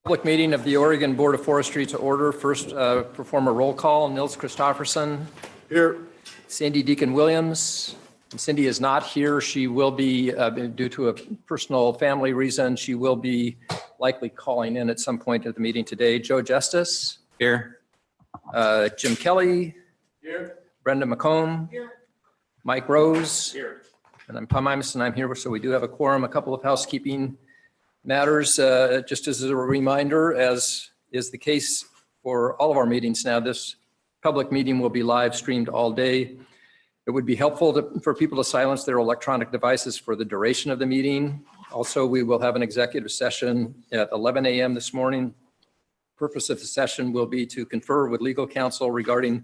Public meeting of the Oregon Board of Forestry to order. First, perform a roll call. Nils Christofferson. Here. Sandy Deacon Williams. Cindy is not here. She will be, due to a personal family reason, she will be likely calling in at some point at the meeting today. Joe Justice. Here. Jim Kelly. Here. Brenda McComb. Here. Mike Rose. Here. And I'm Tom Imus, I'm here, so we do have a quorum. A couple of housekeeping matters, just as a reminder, as is the case for all of our meetings now, this public meeting will be live streamed all day. It would be helpful for people to silence their electronic devices for the duration of the meeting. Also, we will have an executive session at 11 a.m. this morning. Purpose of the session will be to confer with legal counsel regarding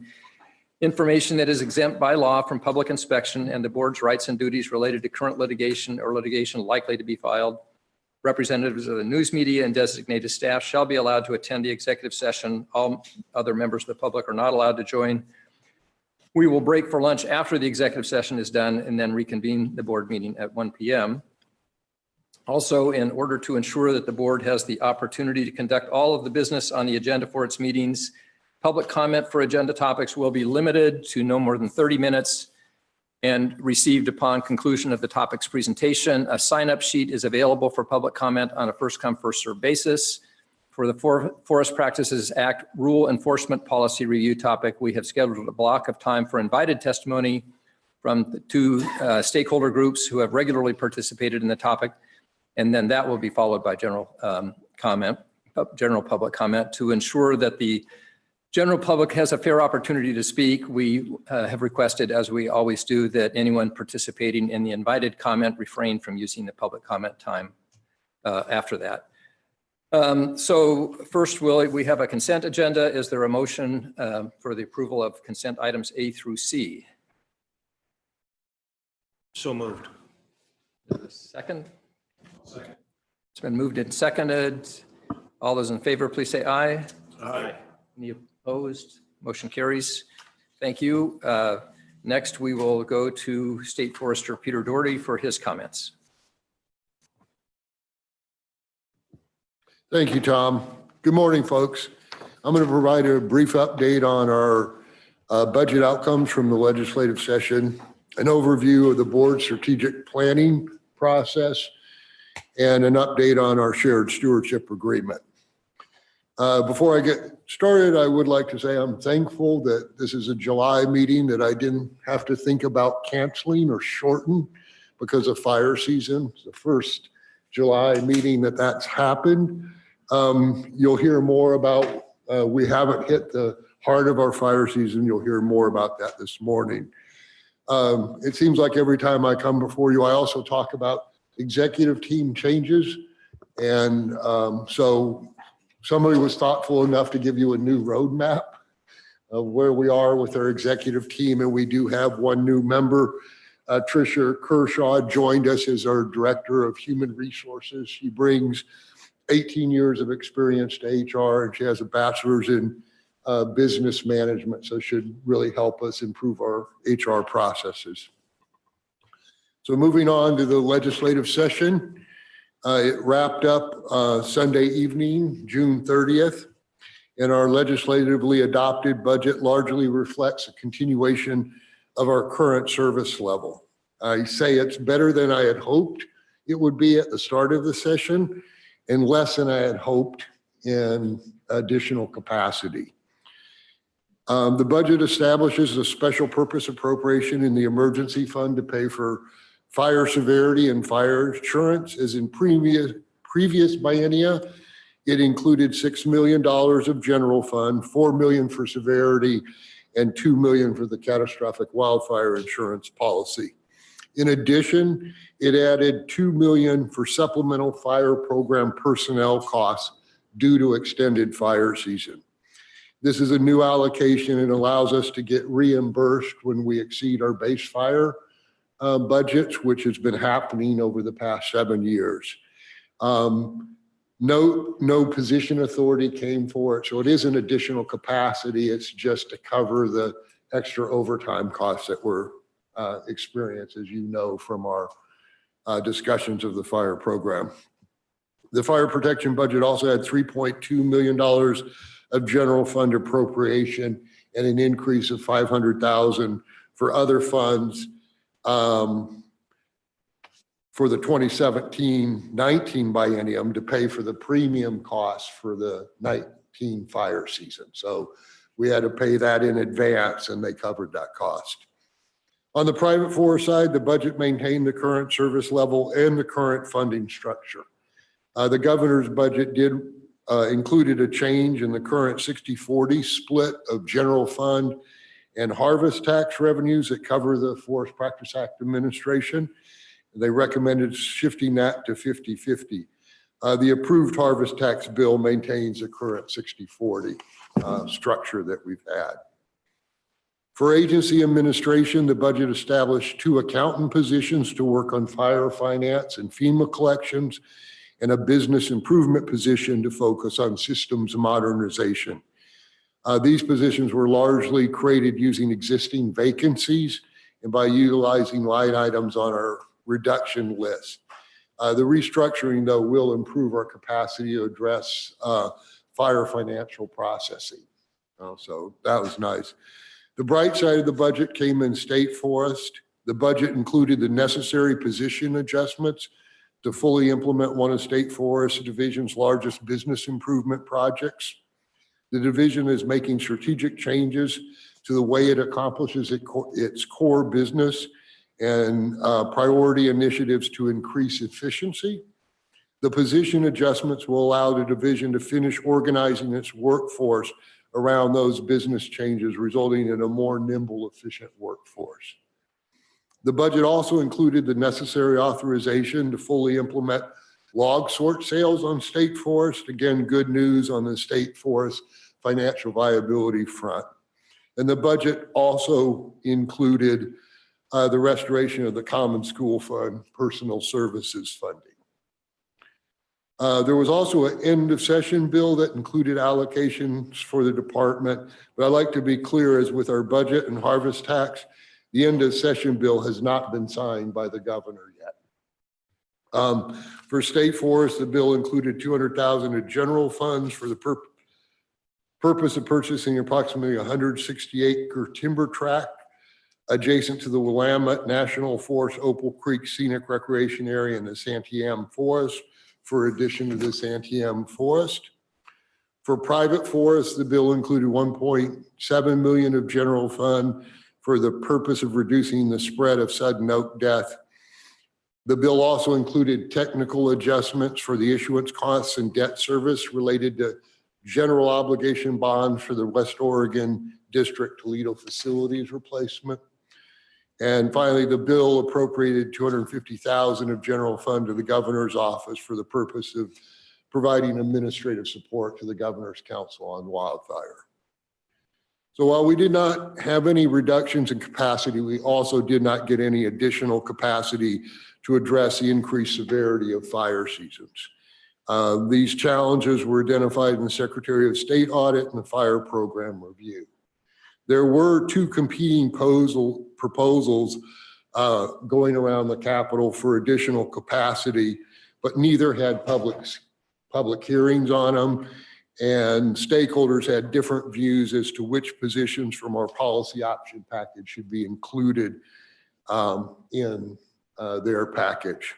information that is exempt by law from public inspection and the board's rights and duties related to current litigation or litigation likely to be filed. Representatives of the news media and designated staff shall be allowed to attend the executive session. All other members of the public are not allowed to join. We will break for lunch after the executive session is done and then reconvene the board meeting at 1 p.m. Also, in order to ensure that the board has the opportunity to conduct all of the business on the agenda for its meetings, public comment for agenda topics will be limited to no more than 30 minutes and received upon conclusion of the topic's presentation. A sign-up sheet is available for public comment on a first-come, first-served basis. For the Forest Practices Act Rule Enforcement Policy Review topic, we have scheduled a block of time for invited testimony from the two stakeholder groups who have regularly participated in the topic, and then that will be followed by general public comment. To ensure that the general public has a fair opportunity to speak, we have requested, as we always do, that anyone participating in the invited comment refrain from using the public comment time after that. So first, we have a consent agenda. Is there a motion for the approval of consent items A through C? So moved. Second? Second. It's been moved and seconded. All those in favor, please say aye. Aye. Any opposed? Motion carries. Thank you. Next, we will go to State Forester Peter Doherty for his comments. Thank you, Tom. Good morning, folks. I'm going to provide a brief update on our budget outcomes from the legislative session, an overview of the board's strategic planning process, and an update on our shared stewardship agreement. Before I get started, I would like to say I'm thankful that this is a July meeting that I didn't have to think about canceling or shorten because of fire season. It's the first July meeting that's happened. You'll hear more about, we haven't hit the heart of our fire season. You'll hear more about that this morning. It seems like every time I come before you, I also talk about executive team changes. And so somebody was thoughtful enough to give you a new roadmap of where we are with our executive team. And we do have one new member. Tricia Kershaw joined us as our Director of Human Resources. She brings 18 years of experience to HR, and she has a bachelor's in business management, so should really help us improve our HR processes. So moving on to the legislative session. It wrapped up Sunday evening, June 30th, and our legislatively adopted budget largely reflects a continuation of our current service level. I say it's better than I had hoped it would be at the start of the session and less than I had hoped in additional capacity. The budget establishes a special purpose appropriation in the emergency fund to pay for fire severity and fire insurance. As in previous biennia, it included $6 million of general fund, $4 million for severity, and $2 million for the catastrophic wildfire insurance policy. In addition, it added $2 million for supplemental fire program personnel costs due to extended fire season. This is a new allocation and allows us to get reimbursed when we exceed our base fire budgets, which has been happening over the past 7 years. No position authority came for it, so it is an additional capacity. It's just to cover the extra overtime costs that we're experiencing, as you know, from our discussions of the fire program. The fire protection budget also had $3.2 million of general fund appropriation and an increase of $500,000 for other funds for the 2017-19 biennium to pay for the premium costs for the 19 fire season. So we had to pay that in advance and they covered that cost. On the private forest side, the budget maintained the current service level and the current funding structure. The governor's budget included a change in the current 60-40 split of general fund and harvest tax revenues that cover the Forest Practice Act administration. They recommended shifting that to 50-50. The approved harvest tax bill maintains the current 60-40 structure that we've had. For agency administration, the budget established 2 accountant positions to work on fire finance and FEMA collections, and a business improvement position to focus on systems modernization. These positions were largely created using existing vacancies and by utilizing line items on our reduction list. The restructuring, though, will improve our capacity to address fire financial processing. So that was nice. The bright side of the budget came in state forest. The budget included the necessary position adjustments to fully implement one of State Forest Division's largest business improvement projects. The division is making strategic changes to the way it accomplishes its core business and priority initiatives to increase efficiency. The position adjustments will allow the division to finish organizing its workforce around those business changes, resulting in a more nimble, efficient workforce. The budget also included the necessary authorization to fully implement log sort sales on state forest. Again, good news on the state forest financial viability front. And the budget also included the restoration of the Common School Fund personal services funding. There was also an end of session bill that included allocations for the department, but I'd like to be clear, as with our budget and harvest tax, the end of session bill has not been signed by the governor yet. For state forest, the bill included $200,000 of general funds for the purpose of purchasing approximately 160-acre timber tract adjacent to the Willamette National Forest Opal Creek Scenic Recreation Area in the Santiam Forest for addition to the Santiam Forest. For private forests, the bill included $1.7 million of general fund for the purpose of reducing the spread of sudden oak death. The bill also included technical adjustments for the issuance costs and debt service related to general obligation bonds for the West Oregon District Toledo facilities replacement. And finally, the bill appropriated $250,000 of general fund to the governor's office for the purpose of providing administrative support to the Governor's Council on Wildfire. So while we did not have any reductions in capacity, we also did not get any additional capacity to address the increased severity of fire seasons. These challenges were identified in the Secretary of State audit and the fire program review. There were 2 competing proposals going around the Capitol for additional capacity, but neither had public hearings on them, and stakeholders had different views as to which positions from our policy option package should be included in their package.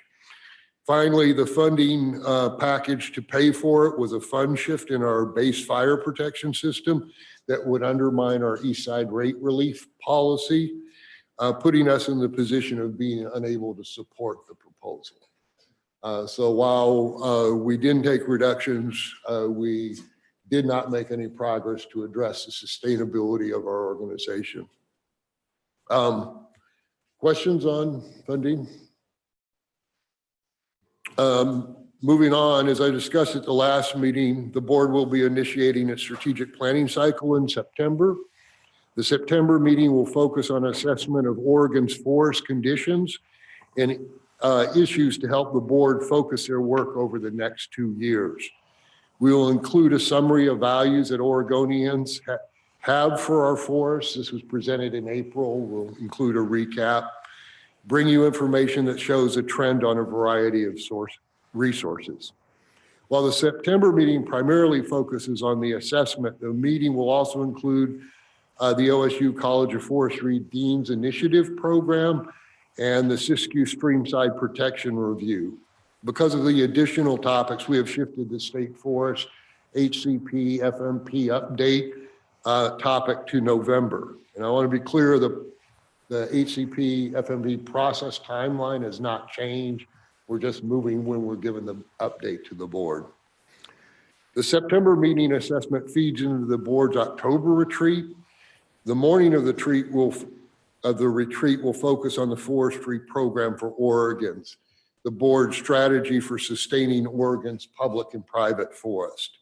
Finally, the funding package to pay for it was a fund shift in our base fire protection system that would undermine our East Side rate relief policy, putting us in the position of being unable to support the proposal. So while we didn't take reductions, we did not make any progress to address the sustainability of our organization. Questions on funding? Moving on, as I discussed at the last meeting, the board will be initiating its strategic planning cycle in September. The September meeting will focus on assessment of Oregon's forest conditions and issues to help the board focus their work over the next 2 years. We will include a summary of values that Oregonians have for our forests. This was presented in April. We'll include a recap, bring you information that shows a trend on a variety of resources. While the September meeting primarily focuses on the assessment, the meeting will also include the OSU College of Forestry Dean's Initiative Program and the Siskiyou Streamside Protection Review. Because of the additional topics, we have shifted the State Forest HCP FMP update topic to November. And I want to be clear, the HCP FMP process timeline has not changed. We're just moving when we're given the update to the board. The September meeting assessment feeds into the board's October retreat. The morning of the retreat will focus on the forestry program for Oregon's, the board's strategy for sustaining Oregon's public and private forest.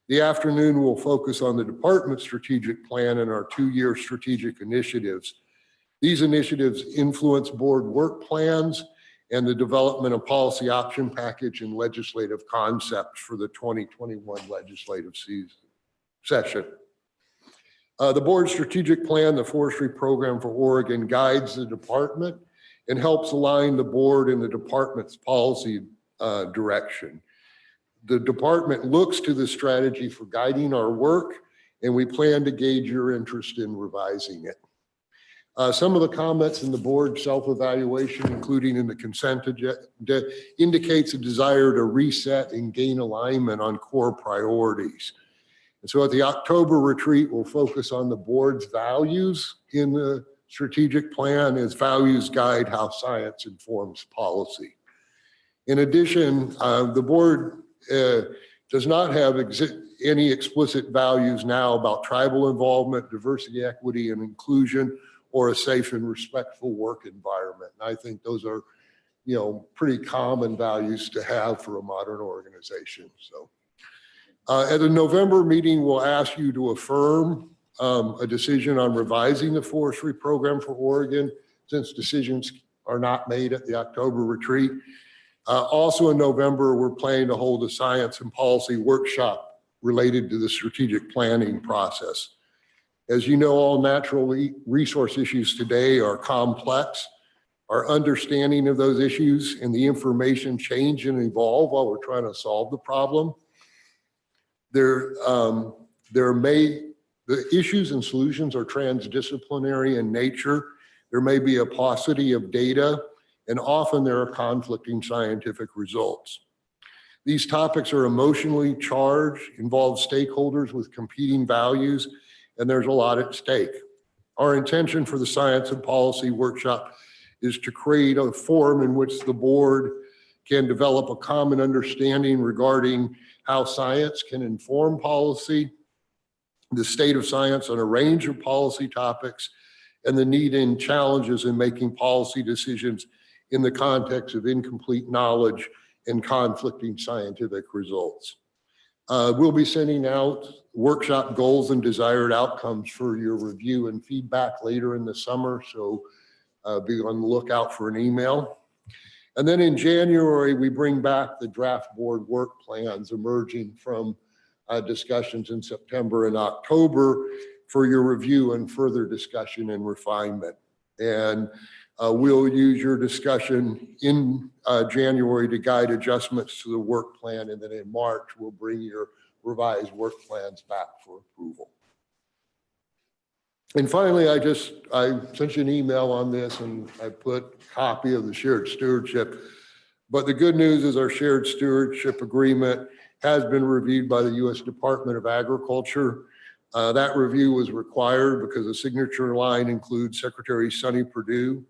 The afternoon will focus on the department's strategic plan and our 2-year strategic initiatives. These initiatives influence board work plans and the development of policy option package and legislative concepts for the 2021 legislative session. The board's strategic plan, the forestry program for Oregon, guides the department and helps align the board and the department's policy direction. The department looks to the strategy for guiding our work, and we plan to gauge your interest in revising it. Some of the comments in the board self-evaluation, including in the consent agenda, indicates a desire to reset and gain alignment on core priorities. And so at the October retreat, we'll focus on the board's values in the strategic plan as values guide how science informs policy. In addition, the board does not have any explicit values now about tribal involvement, diversity, equity, and inclusion, or a safe and respectful work environment. And I think those are, pretty common values to have for a modern organization. So at the November meeting, we'll ask you to affirm a decision on revising the forestry program for Oregon, since decisions are not made at the October retreat. Also in November, we're planning to hold a science and policy workshop related to the strategic planning process. As you know, all natural resource issues today are complex. Our understanding of those issues and the information change and evolve while we're trying to solve the problem. The issues and solutions are transdisciplinary in nature. There may be a paucity of data, and often there are conflicting scientific results. These topics are emotionally charged, involve stakeholders with competing values, and there's a lot at stake. Our intention for the Science and Policy Workshop is to create a forum in which the board can develop a common understanding regarding how science can inform policy, the state of science on a range of policy topics, and the need and challenges in making policy decisions in the context of incomplete knowledge and conflicting scientific results. We'll be sending out workshop goals and desired outcomes for your review and feedback later in the summer, so be on the lookout for an email. And then in January, we bring back the draft board work plans emerging from discussions in September and October for your review and further discussion and refinement. And we'll use your discussion in January to guide adjustments to the work plan. And then in March, we'll bring your revised work plans back for approval. And finally, I sent you an email on this, and I put a copy of the shared stewardship. But the good news is our shared stewardship agreement has been reviewed by the U.S. Department of Agriculture. That review was required because the signature line includes Secretary Sonny Perdue.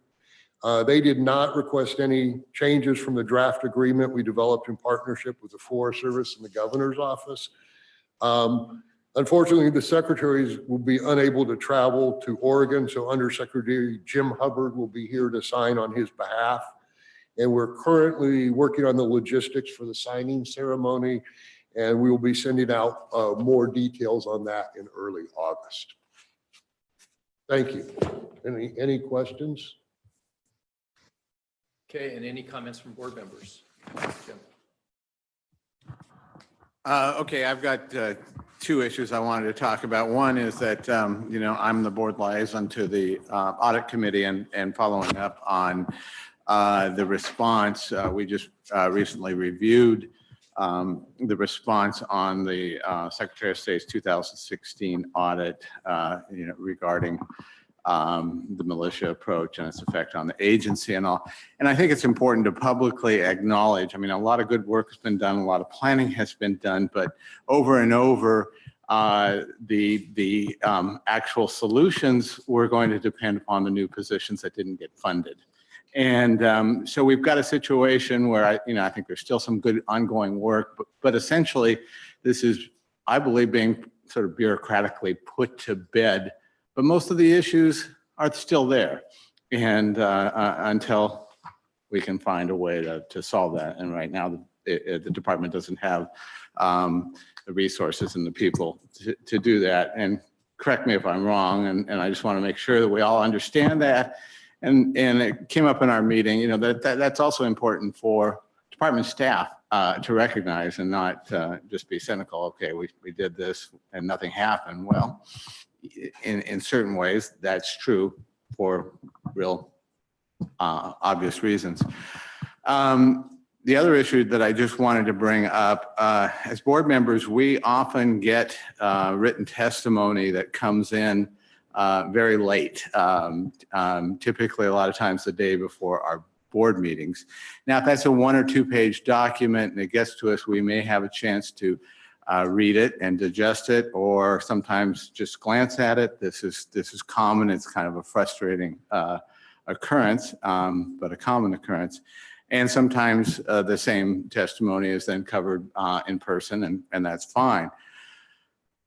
They did not request any changes from the draft agreement we developed in partnership with the Forest Service and the Governor's Office. Unfortunately, the secretaries will be unable to travel to Oregon, so Undersecretary Jim Hubbard will be here to sign on his behalf. And we're currently working on the logistics for the signing ceremony, and we will be sending out more details on that in early August. Thank you. Any questions? Okay, and any comments from board members? Jim. Okay, I've got two issues I wanted to talk about. One is that, I'm the board liaison to the audit committee, and following up on the response, we just recently reviewed the response on the Secretary of State's 2016 audit, regarding the militia approach and its effect on the agency and all. And I think it's important to publicly acknowledge, I mean, a lot of good work has been done, a lot of planning has been done, but over and over, the actual solutions were going to depend upon the new positions that didn't get funded. And so we've got a situation where I think there's still some good ongoing work, but essentially this is, I believe, being sort of bureaucratically put to bed. But most of the issues are still there, and until we can find a way to solve that. And right now, the department doesn't have the resources and the people to do that. And correct me if I'm wrong, and I just want to make sure that we all understand that. And it came up in our meeting, that's also important for department staff to recognize and not just be cynical. Okay, we did this and nothing happened. Well, in certain ways, that's true for real obvious reasons. The other issue that I just wanted to bring up, as board members, we often get written testimony that comes in very late, typically a lot of times the day before our board meetings. Now, if that's a 1 or 2 page document and it gets to us, we may have a chance to read it and digest it, or sometimes just glance at it. This is common. It's kind of a frustrating occurrence, but a common occurrence. And sometimes the same testimony is then covered in person, and that's fine.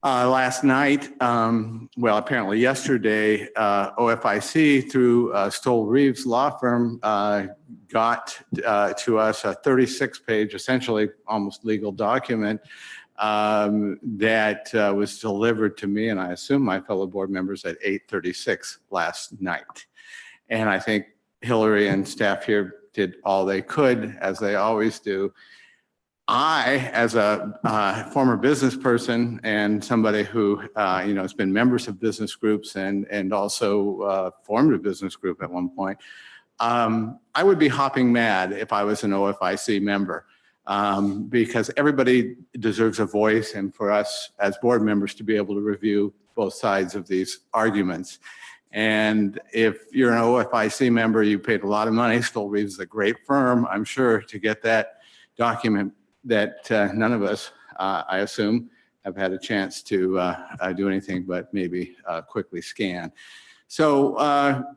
Last night, well, apparently yesterday, OFIC through Stoll Reeves Law Firm got to us a 36-page, essentially almost legal document that was delivered to me, and I assume my fellow board members, at 8:36 last night. And I think Hillary and staff here did all they could, as they always do. I, as a former business person and somebody who has been members of business groups and also formed a business group at one point, I would be hopping mad if I was an OFIC member, because everybody deserves a voice, and for us as board members to be able to review both sides of these arguments. And if you're an OFIC member, you paid a lot of money. Stoll Reeves is a great firm, I'm sure, to get that document that none of us, I assume, have had a chance to do anything but maybe quickly scan. So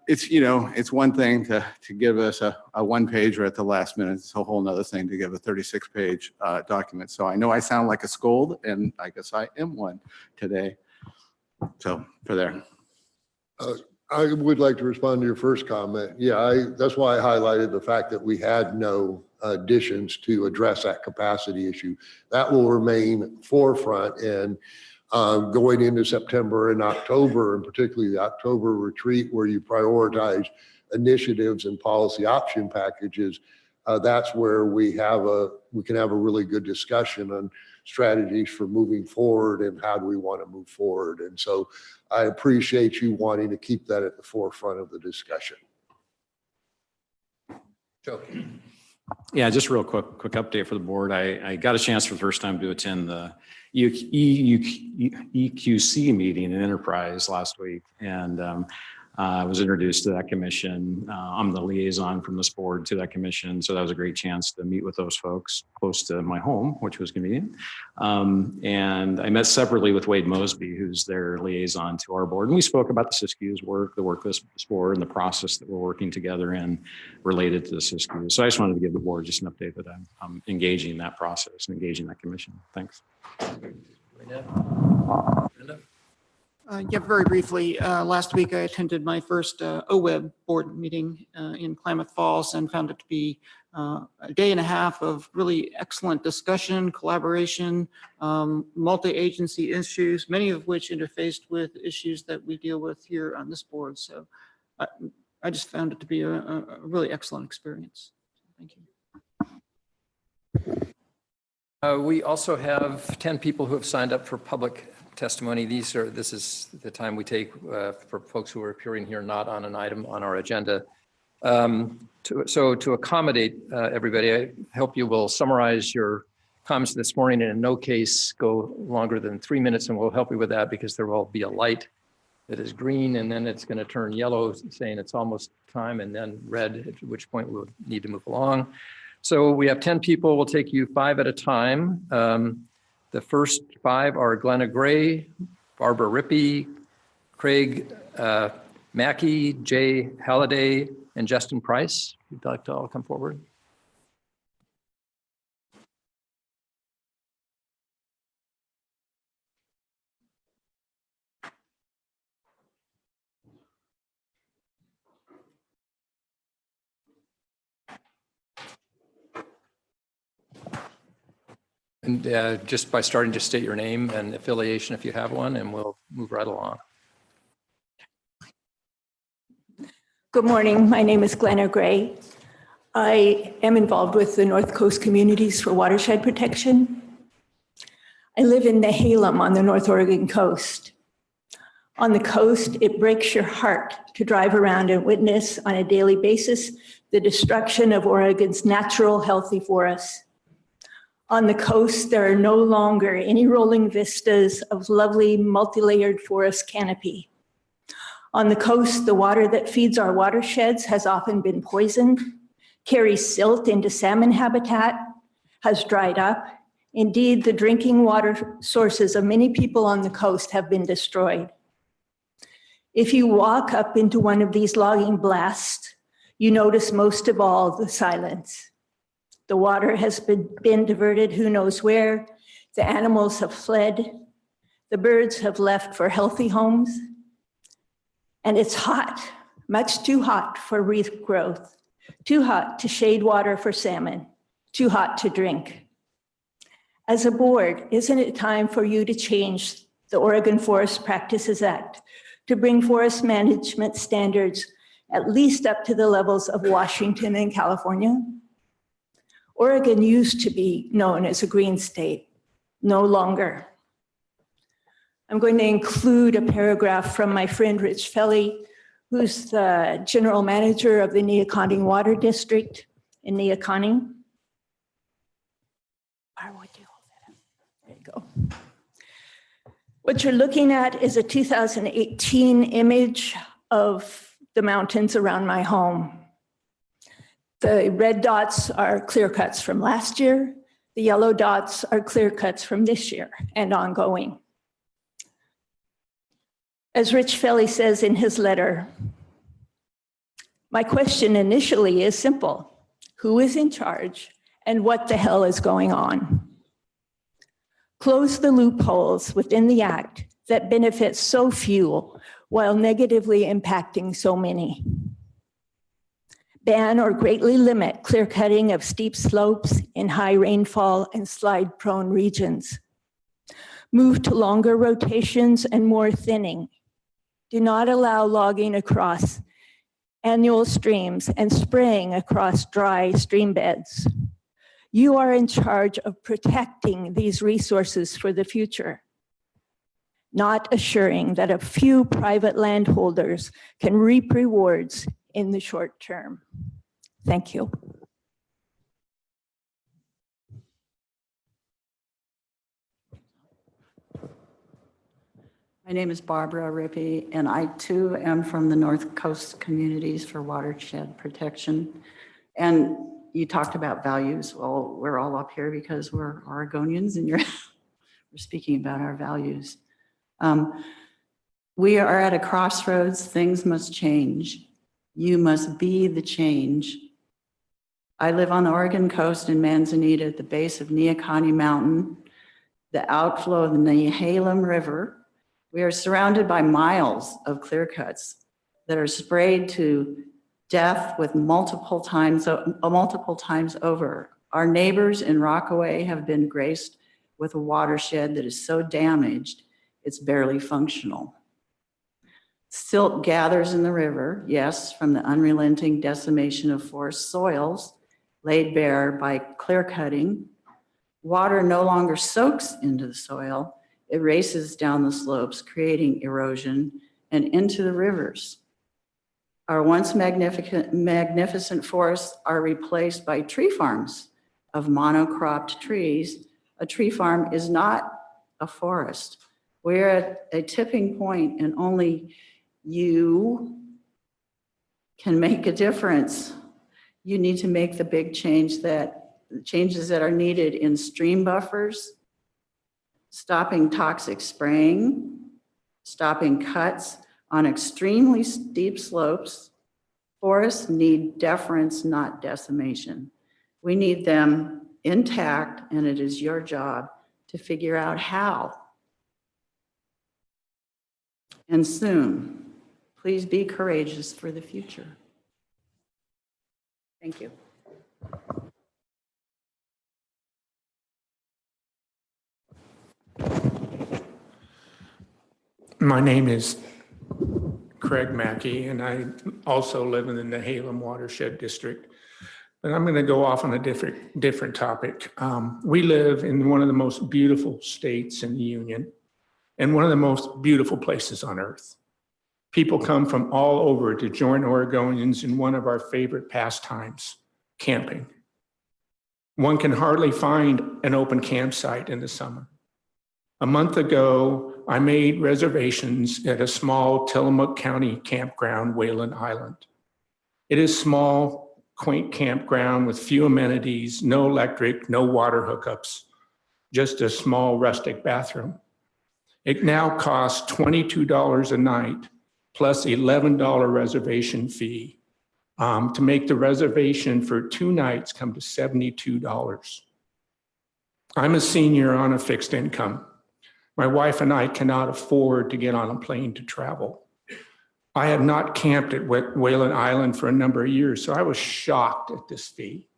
it's one thing to give us a 1-pager at the last minute. It's a whole nother thing to give a 36-page document. So I know I sound like a scold, and I guess I am one today. So for there. I would like to respond to your first comment. Yeah, that's why I highlighted the fact that we had no additions to address that capacity issue. That will remain forefront, and going into September and October, and particularly the October retreat where you prioritize initiatives and policy option packages, that's where we can have a really good discussion on strategies for moving forward and how do we want to move forward. And so I appreciate you wanting to keep that at the forefront of the discussion. Joe. Yeah, just a real quick update for the board. I got a chance for the first time to attend the EQC meeting in Enterprise last week, and I was introduced to that commission. I'm the liaison from this board to that commission, so that was a great chance to meet with those folks close to my home, which was convenient. And I met separately with Wade Mosby, who's their liaison to our board, and we spoke about the SISCU's work, the work of this board, and the process that we're working together in related to the SISCU. So I just wanted to give the board just an update that I'm engaging that process and engaging that commission. Thanks. Brenda? Yeah, very briefly, last week I attended my first OWEB board meeting in Klamath Falls and found it to be a day and a half of really excellent discussion, collaboration, multi-agency issues, many of which interfaced with issues that we deal with here on this board. So I just found it to be a really excellent experience. Thank you. We also have 10 people who have signed up for public testimony. This is the time we take for folks who are appearing here not on an item on our agenda. So to accommodate everybody, I hope you will summarize your comments this morning, and in no case go longer than 3 minutes, and we'll help you with that because there will be a light that is green, and then it's going to turn yellow saying it's almost time, and then red, at which point we'll need to move along. So we have 10 people. We'll take you 5 at a time. The first 5 are Glenna Gray, Barbara Rippy, Craig Mackey, Jay Halliday, and Justin Price. If you'd like to all come forward. And just by starting to state your name and affiliation if you have one, and we'll move right along. Good morning. My name is Glenna Gray. I am involved with the North Coast Communities for Watershed Protection. I live in Nehalem on the North Oregon coast. On the coast, it breaks your heart to drive around and witness on a daily basis the destruction of Oregon's natural healthy forests. On the coast, there are no longer any rolling vistas of lovely multi-layered forest canopy. On the coast, the water that feeds our watersheds has often been poisoned, carries silt into salmon habitat, has dried up. Indeed, the drinking water sources of many people on the coast have been destroyed. If you walk up into one of these logging blasts, you notice most of all the silence. The water has been diverted who knows where. The animals have fled. The birds have left for healthy homes. And it's hot, much too hot for reef growth, too hot to shade water for salmon, too hot to drink. As a board, isn't it time for you to change the Oregon Forest Practices Act to bring forest management standards at least up to the levels of Washington and California? Oregon used to be known as a green state, no longer. I'm going to include a paragraph from my friend Rich Felly, who's the general manager of the Neoconning Water District in Neoconning. There you go. What you're looking at is a 2018 image of the mountains around my home. The red dots are clear cuts from last year. The yellow dots are clear cuts from this year and ongoing. As Rich Felly says in his letter, my question initially is simple. Who is in charge and what the hell is going on? Close the loopholes within the act that benefit so few while negatively impacting so many. Ban or greatly limit clear cutting of steep slopes in high rainfall and slide prone regions. Move to longer rotations and more thinning. Do not allow logging across annual streams and spraying across dry stream beds. You are in charge of protecting these resources for the future, not assuring that a few private landholders can reap rewards in the short term. Thank you. My name is Barbara Rippy, and I too am from the North Coast Communities for Watershed Protection. And you talked about values. Well, we're all up here because we're Oregonians, and we're speaking about our values. We are at a crossroads. Things must change. You must be the change. I live on the Oregon coast in Manzanita at the base of Neoconning Mountain, the outflow of the Nehalem River. We are surrounded by miles of clear cuts that are sprayed to death with multiple times over. Our neighbors in Rockaway have been graced with a watershed that is so damaged, it's barely functional. Silt gathers in the river, yes, from the unrelenting decimation of forest soils laid bare by clear cutting. Water no longer soaks into the soil. It races down the slopes, creating erosion and into the rivers. Our once magnificent forests are replaced by tree farms of monocropped trees A tree farm is not a forest. We're at a tipping point and only you can make a difference. You need to make the big changes that are needed in stream buffers, stopping toxic spraying, stopping cuts on extremely steep slopes. Forests need deference, not decimation. We need them intact, and it is your job to figure out how. And soon, please be courageous for the future. Thank you. My name is Craig Mackey, and I also live in the Halem Watershed District. But I'm going to go off on a different topic. We live in one of the most beautiful states in the Union and one of the most beautiful places on earth. People come from all over to join Oregonians in one of our favorite pastimes, camping. One can hardly find an open campsite in the summer. A month ago, I made reservations at a small Tillamook County campground, Whalen Island. It is small, quaint campground with few amenities, no electric, no water hookups, just a small rustic bathroom. It now costs $22 a night plus $11 reservation fee. To make the reservation for 2 nights come to $72. I'm a senior on a fixed income. My wife and I cannot afford to get on a plane to travel. I had not camped at Whalen Island for a number of years, so I was shocked at this fee.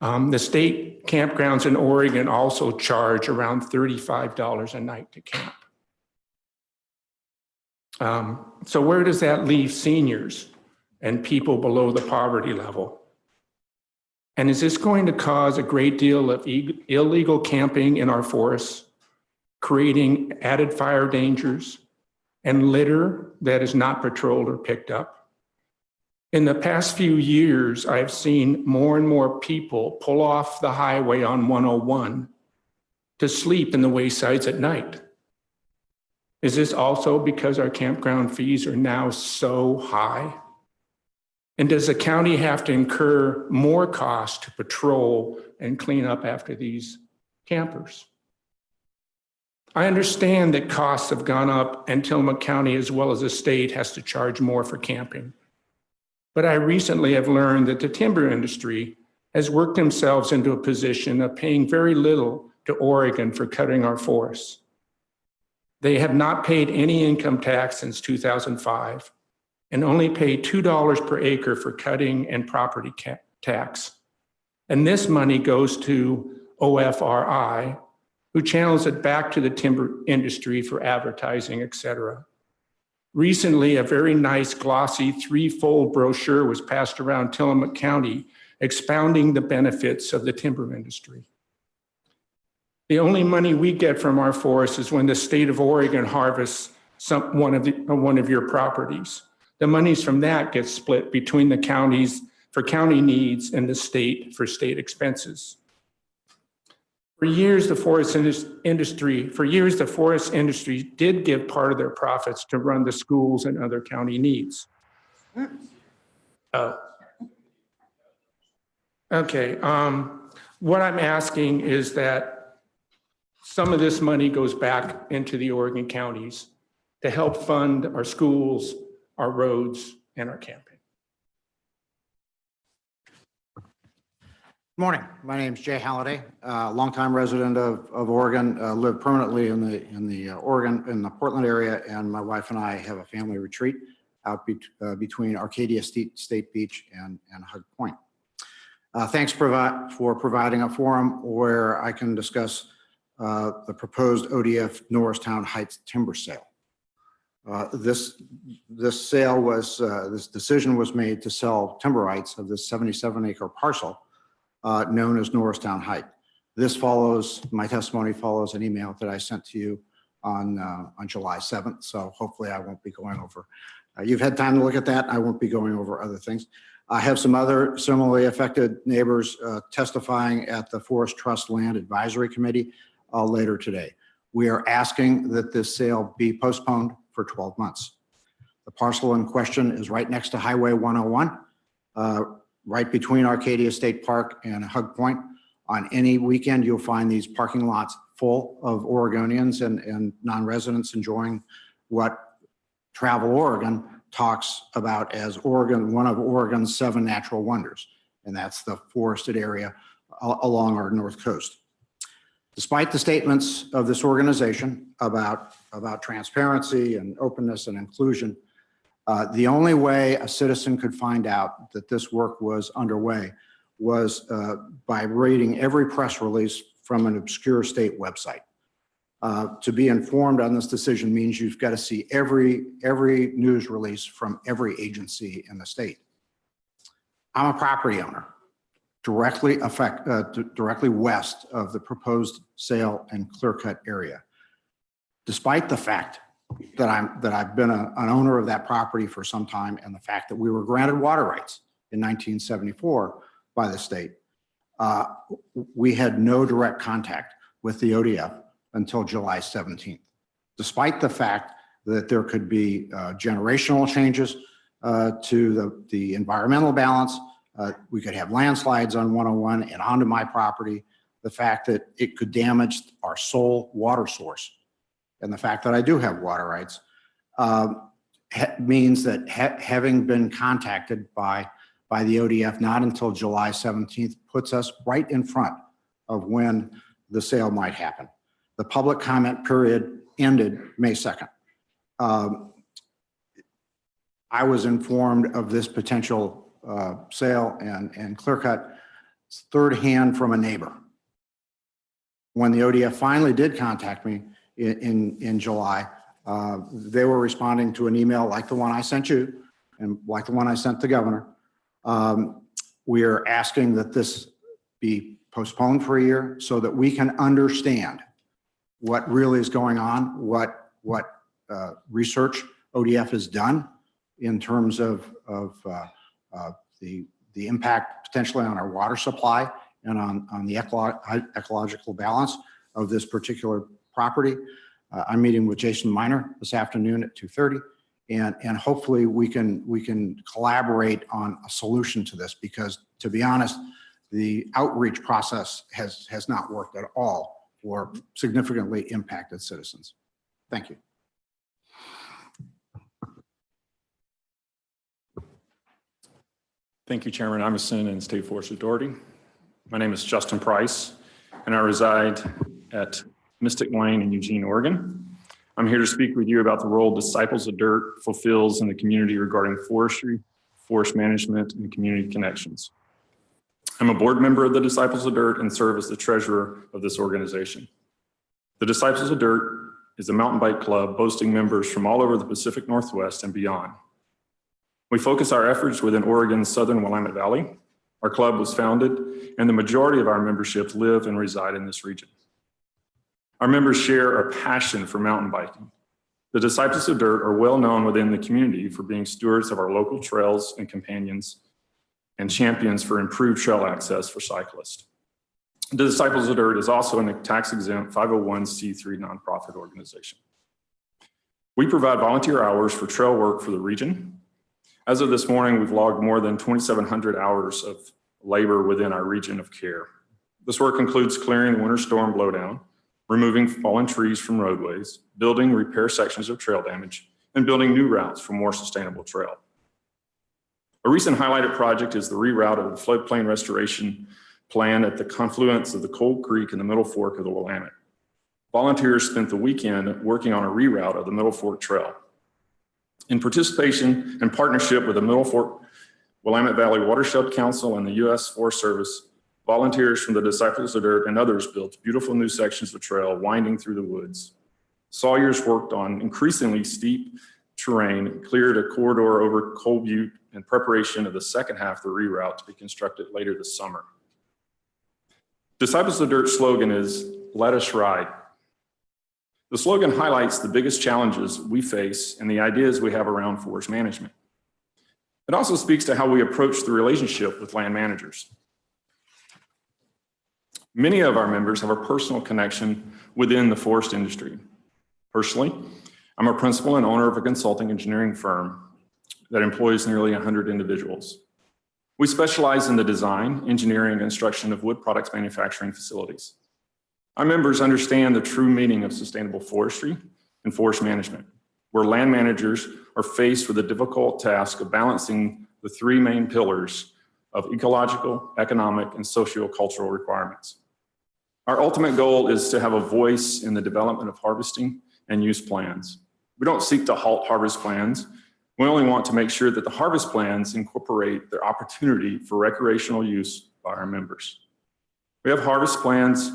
The state campgrounds in Oregon also charge around $35 a night to camp. So where does that leave seniors and people below the poverty level? And is this going to cause a great deal of illegal camping in our forests, creating added fire dangers and litter that is not patrolled or picked up? In the past few years, I've seen more and more people pull off the highway on 101 to sleep in the waysides at night. Is this also because our campground fees are now so high? And does the county have to incur more cost to patrol and clean up after these campers? I understand that costs have gone up and Tillamook County, as well as the state, has to charge more for camping. But I recently have learned that the timber industry has worked themselves into a position of paying very little to Oregon for cutting our forests. They have not paid any income tax since 2005 and only pay $2 per acre for cutting and property tax. And this money goes to OFRI, who channels it back to the timber industry for advertising, et cetera. Recently, a very nice glossy 3-fold brochure was passed around Tillamook County expounding the benefits of the timber industry. The only money we get from our forests is when the state of Oregon harvests one of your properties. The monies from that get split between the counties for county needs and the state for state expenses. For years, the forest industry did give part of their profits to run the schools and other county needs. Oh. Okay, what I'm asking is that some of this money goes back into the Oregon counties to help fund our schools, our roads, and our camping. Morning. My name is Jed Halliday, longtime resident of Oregon. Live permanently in the Portland area, and my wife and I have a family retreat out between Arcadia State Beach and Hug Point. Thanks for providing a forum where I can discuss the proposed ODF Norristown Heights timber sale. This decision was made to sell timber rights of this 77-acre parcel known as Norristown Heights. My testimony follows an email that I sent to you on July 7th. So hopefully I won't be going over. You've had time to look at that. I won't be going over other things. I have some other similarly affected neighbors testifying at the Forest Trust Land Advisory Committee later today. We are asking that this sale be postponed for 12 months. The parcel in question is right next to Highway 101, right between Arcadia State Park and Hug Point. On any weekend, you'll find these parking lots full of Oregonians and non-residents enjoying what Travel Oregon talks about as Oregon, one of Oregon's 7 natural wonders, and that's the forested area along our north coast. Despite the statements of this organization about transparency and openness and inclusion, the only way a citizen could find out that this work was underway was by reading every press release from an obscure state website. To be informed on this decision means you've got to see every news release from every agency in the state. I'm a property owner directly west of the proposed sale and clear-cut area. Despite the fact that I've been an owner of that property for some time, and the fact that we were granted water rights in 1974 by the state, we had no direct contact with the ODF until July 17th, despite the fact that there could be generational changes to the environmental balance. We could have landslides on 101 and onto my property. The fact that it could damage our sole water source, and the fact that I do have water rights means that having been contacted by the ODF not until July 17th puts us right in front of when the sale might happen. The public comment period ended May 2nd. I was informed of this potential sale and clear cut third hand from a neighbor. When the ODF finally did contact me in July, they were responding to an email like the one I sent you and like the one I sent the governor. We are asking that this be postponed for a year so that we can understand what really is going on, what research ODF has done in terms of the impact potentially on our water supply and on the ecological balance of this particular property. I'm meeting with Jason Miner this afternoon at 2:30, and hopefully we can collaborate on a solution to this, because to be honest, the outreach process has not worked at all for significantly impacted citizens. Thank you. Thank you, Chairman Iverson and State Forest Authority. My name is Justin Price, and I reside at Mystic Lane in Eugene, Oregon. I'm here to speak with you about the role Disciples of Dirt fulfills in the community regarding forestry, forest management, and community connections. I'm a board member of the Disciples of Dirt and serve as the treasurer of this organization. The Disciples of Dirt is a mountain bike club boasting members from all over the Pacific Northwest and beyond. We focus our efforts within Oregon's southern Willamette Valley. Our club was founded, and the majority of our membership live and reside in this region. Our members share a passion for mountain biking. The Disciples of Dirt are well known within the community for being stewards of our local trails and companions, and champions for improved trail access for cyclists. The Disciples of Dirt is also a tax-exempt 501c3 nonprofit organization. We provide volunteer hours for trail work for the region. As of this morning, we've logged more than 2,700 hours of labor within our region of care. This work includes clearing winter storm blowdown, removing fallen trees from roadways, building repair sections of trail damage, and building new routes for more sustainable trail. A recent highlighted project is the reroute of the floodplain restoration plan at the confluence of the Cold Creek and the Middle Fork of the Willamette. Volunteers spent the weekend working on a reroute of the Middle Fork Trail. In participation and partnership with the Middle Fork Willamette Valley Watershed Council and the U.S. Forest Service, volunteers from the Disciples of Dirt and others built beautiful new sections of trail winding through the woods. Sawyers worked on increasingly steep terrain, cleared a corridor over Coal Butte in preparation of the second half of the reroute to be constructed later this summer. Disciples of Dirt slogan is, "Let us ride." The slogan highlights the biggest challenges we face and the ideas we have around forest management. It also speaks to how we approach the relationship with land managers. Many of our members have a personal connection within the forest industry. Personally, I'm a principal and owner of a consulting engineering firm that employs nearly 100 individuals. We specialize in the design, engineering, and construction of wood products manufacturing facilities. Our members understand the true meaning of sustainable forestry and forest management, where land managers are faced with the difficult task of balancing the three main pillars of ecological, economic, and socio-cultural requirements. Our ultimate goal is to have a voice in the development of harvesting and use plans. We don't seek to halt harvest plans. We only want to make sure that the harvest plans incorporate the opportunity for recreational use by our members. We have harvest plans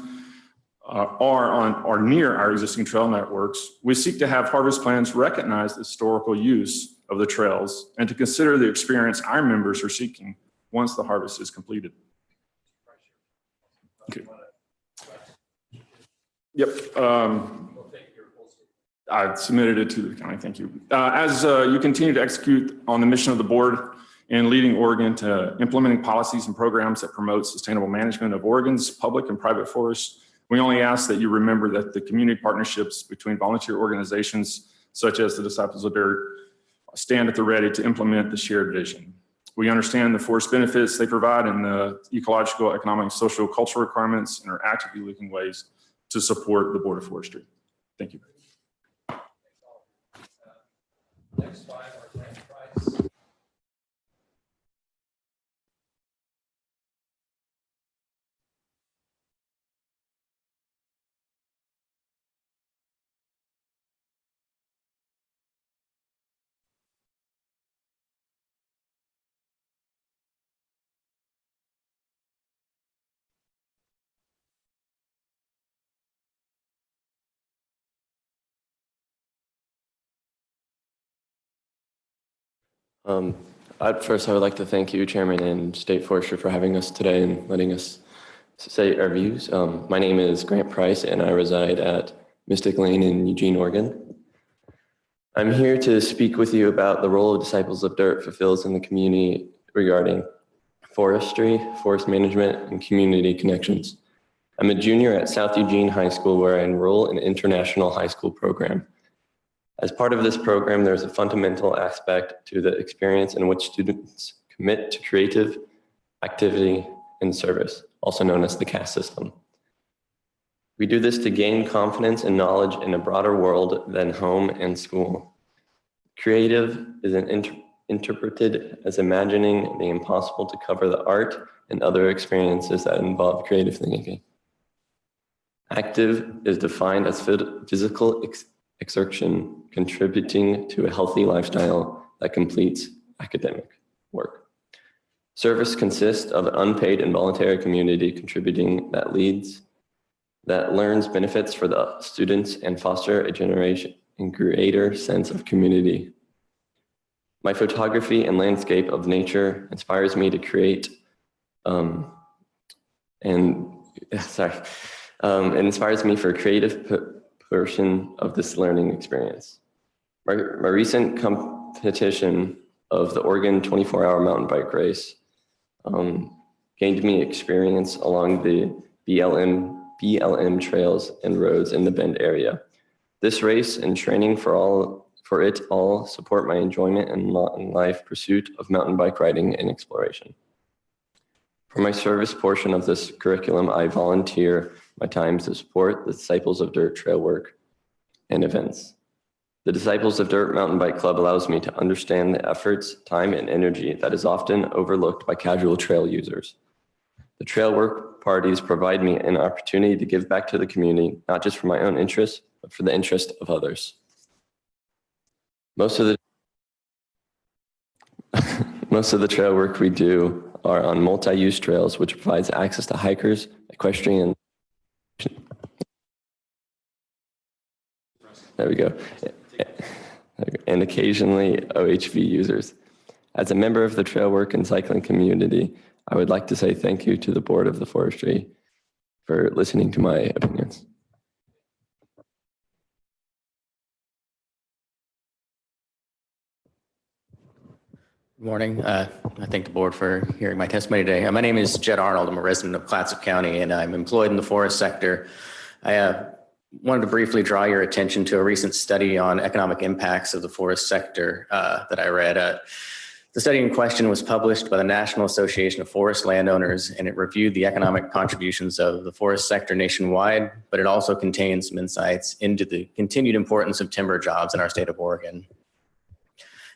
are near our existing trail networks. We seek to have harvest plans recognize the historical use of the trails and to consider the experience our members are seeking once the harvest is completed. Okay. Yep. I submitted it to the county. Thank you. As you continue to execute on the mission of the board in leading Oregon to implementing policies and programs that promote sustainable management of Oregon's public and private forests, we only ask that you remember that the community partnerships between volunteer organizations such as the Disciples of Dirt stand at the ready to implement the shared vision. We understand the forest benefits they provide and the ecological, economic, social, cultural requirements, and are actively looking ways to support the Board of Forestry. Thank you. Next five are Grant Price. First, I would like to thank you, Chairman and State Forester, for having us today and letting us say our views. My name is Grant Price, and I reside at Mystic Lane in Eugene, Oregon. I'm here to speak with you about the role of Disciples of Dirt fulfills in the community regarding forestry, forest management, and community connections. I'm a junior at South Eugene High School, where I enroll in an international high school program. As part of this program, there's a fundamental aspect to the experience in which students commit to creative activity and service, also known as the CAST system. We do this to gain confidence and knowledge in a broader world than home and school. Creative is interpreted as imagining the impossible to cover the art and other experiences that involve creative thinking. Active is defined as physical exertion contributing to a healthy lifestyle that completes academic work. Service consists of an unpaid and voluntary community contributing that learns benefits for the students and foster a generation and greater sense of community. My photography and landscape of nature inspires me to create inspires me for a creative portion of this learning experience. My recent competition of the Oregon 24-hour mountain bike race gained me experience along the BLM trails and roads in the Bend area. This race and training for it all support my enjoyment and life pursuit of mountain bike riding and exploration. For my service portion of this curriculum, I volunteer my time to support the Disciples of Dirt trail work and events. The Disciples of Dirt Mountain Bike Club allows me to understand the efforts, time, and energy that is often overlooked by casual trail users. The trail work parties provide me an opportunity to give back to the community, not just for my own interests, but for the interest of others. Most of the trail work we do are on multi-use trails, which provides access to hikers, equestrian. There we go. And occasionally OHV users. As a member of the trail work and cycling community, I would like to say thank you to the Board of the Forestry for listening to my opinions. Good morning. I thank the board for hearing my testimony today. My name is Jed Arnold. I'm a resident of Clatsop County, and I'm employed in the forest sector. I wanted to briefly draw your attention to a recent study on economic impacts of the forest sector that I read. The study in question was published by the National Association of Forest Landowners, and it reviewed the economic contributions of the forest sector nationwide, but it also contains some insights into the continued importance of timber jobs in our state of Oregon.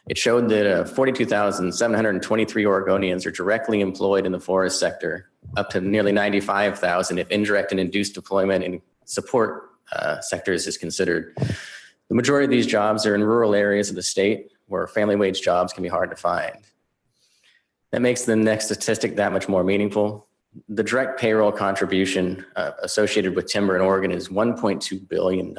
It showed that 42,723 Oregonians are directly employed in the forest sector, up to nearly 95,000 if indirect and induced deployment in support sectors is considered. The majority of these jobs are in rural areas of the state where family wage jobs can be hard to find. That makes the next statistic that much more meaningful. The direct payroll contribution associated with timber in Oregon is $1.2 billion.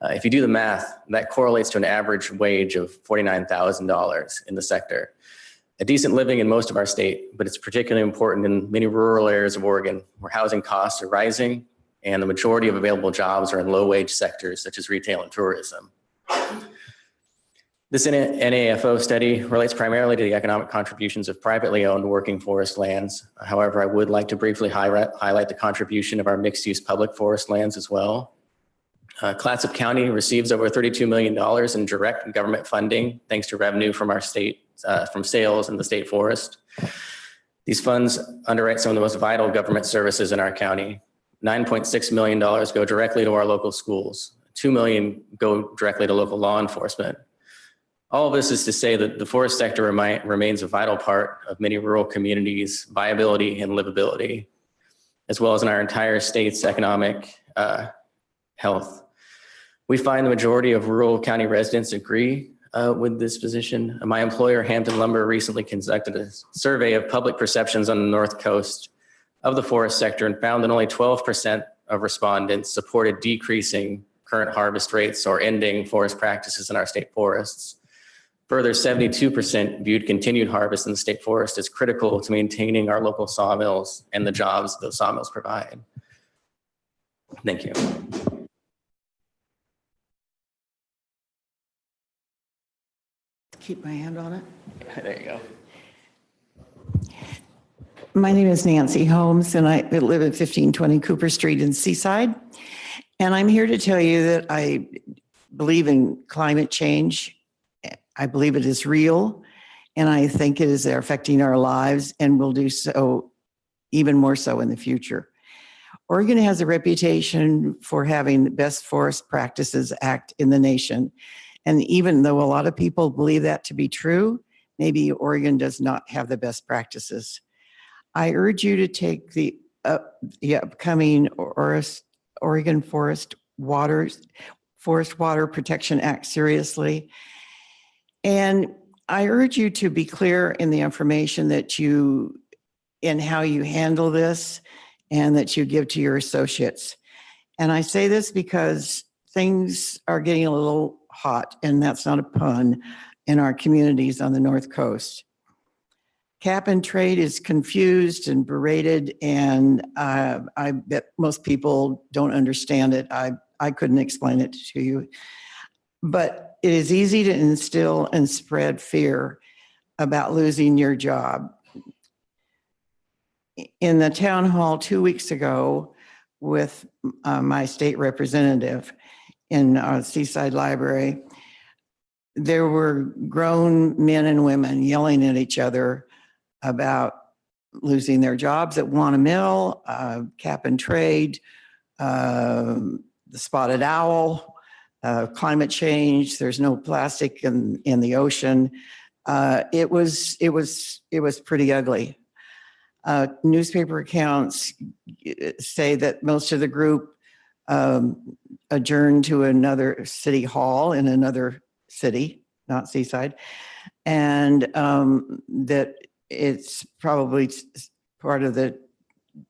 If you do the math, that correlates to an average wage of $49,000 in the sector. A decent living in most of our state, but it's particularly important in many rural areas of Oregon where housing costs are rising and the majority of available jobs are in low-wage sectors such as retail and tourism. This NAFO study relates primarily to the economic contributions of privately owned working forest lands. However, I would like to briefly highlight the contribution of our mixed-use public forest lands as well. Clatsop County receives over $32 million in direct government funding, thanks to revenue from our state, from sales in the state forest. These funds underwrite some of the most vital government services in our county. $9.6 million go directly to our local schools. $2 million go directly to local law enforcement. All of this is to say that the forest sector remains a vital part of many rural communities' viability and livability, as well as in our entire state's economic health. We find the majority of rural county residents agree with this position. My employer, Hampton Lumber, recently conducted a survey of public perceptions on the North Coast of the forest sector and found that only 12% of respondents supported decreasing current harvest rates or ending forest practices in our state forests. Further, 72% viewed continued harvest in the state forest as critical to maintaining our local sawmills and the jobs those sawmills provide. Thank you. Keep my hand on it. There you go. My name is Nancy Holmes, and I live at 1520 Cooper Street in Seaside. And I'm here to tell you that I believe in climate change. I believe it is real, and I think it is affecting our lives and will do so even more so in the future. Oregon has a reputation for having the best forest practices act in the nation. And even though a lot of people believe that to be true, maybe Oregon does not have the best practices. I urge you to take the upcoming Oregon Forest Water Protection Act seriously. And I urge you to be clear in the information that in how you handle this and that you give to your associates. And I say this because things are getting a little hot, and that's not a pun, in our communities on the North Coast. Cap and trade is confused and berated, and I bet most people don't understand it. I couldn't explain it to you. But it is easy to instill and spread fear about losing your job. In the town hall 2 weeks ago with my state representative in Seaside Library, there were grown men and women yelling at each other about losing their jobs at Wanna cap and trade, the spotted owl, climate change. There's no plastic in the ocean. It was pretty ugly. Newspaper accounts say that most of the group adjourned to another city hall in another city, not Seaside, and that it's probably part of the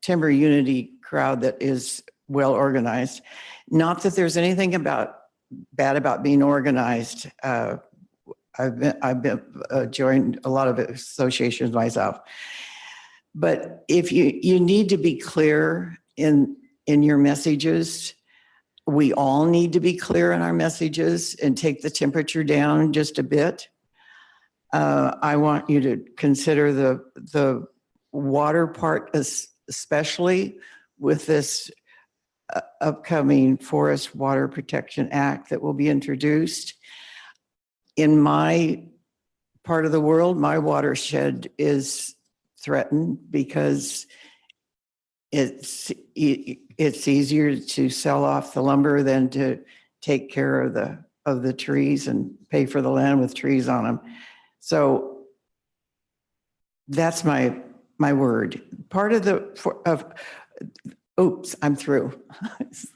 timber unity crowd that is well organized. Not that there's anything bad about being organized. I've been joined a lot of associations myself. But if you need to be clear in your messages, we all need to be clear in our messages and take the temperature down just a bit. I want you to consider the water part, especially with this upcoming Forest Water Protection Act that will be introduced. In my part of the world, my watershed is threatened because it's easier to sell off the lumber than to take care of the trees and pay for the land with trees on them. So that's my word. Part of oops, I'm through.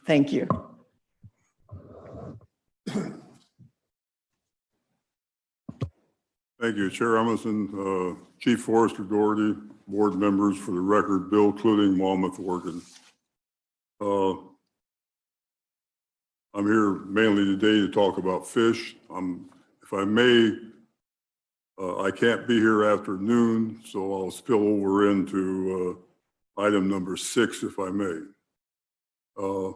Thank you. Thank you, Chair Emerson, Chief Forester Doherty, board members, for the record, Bill Cluting, Monmouth, Oregon. I'm here mainly today to talk about fish. If I may, I can't be here after noon, so I'll spill over into item number 6, if I may. Quite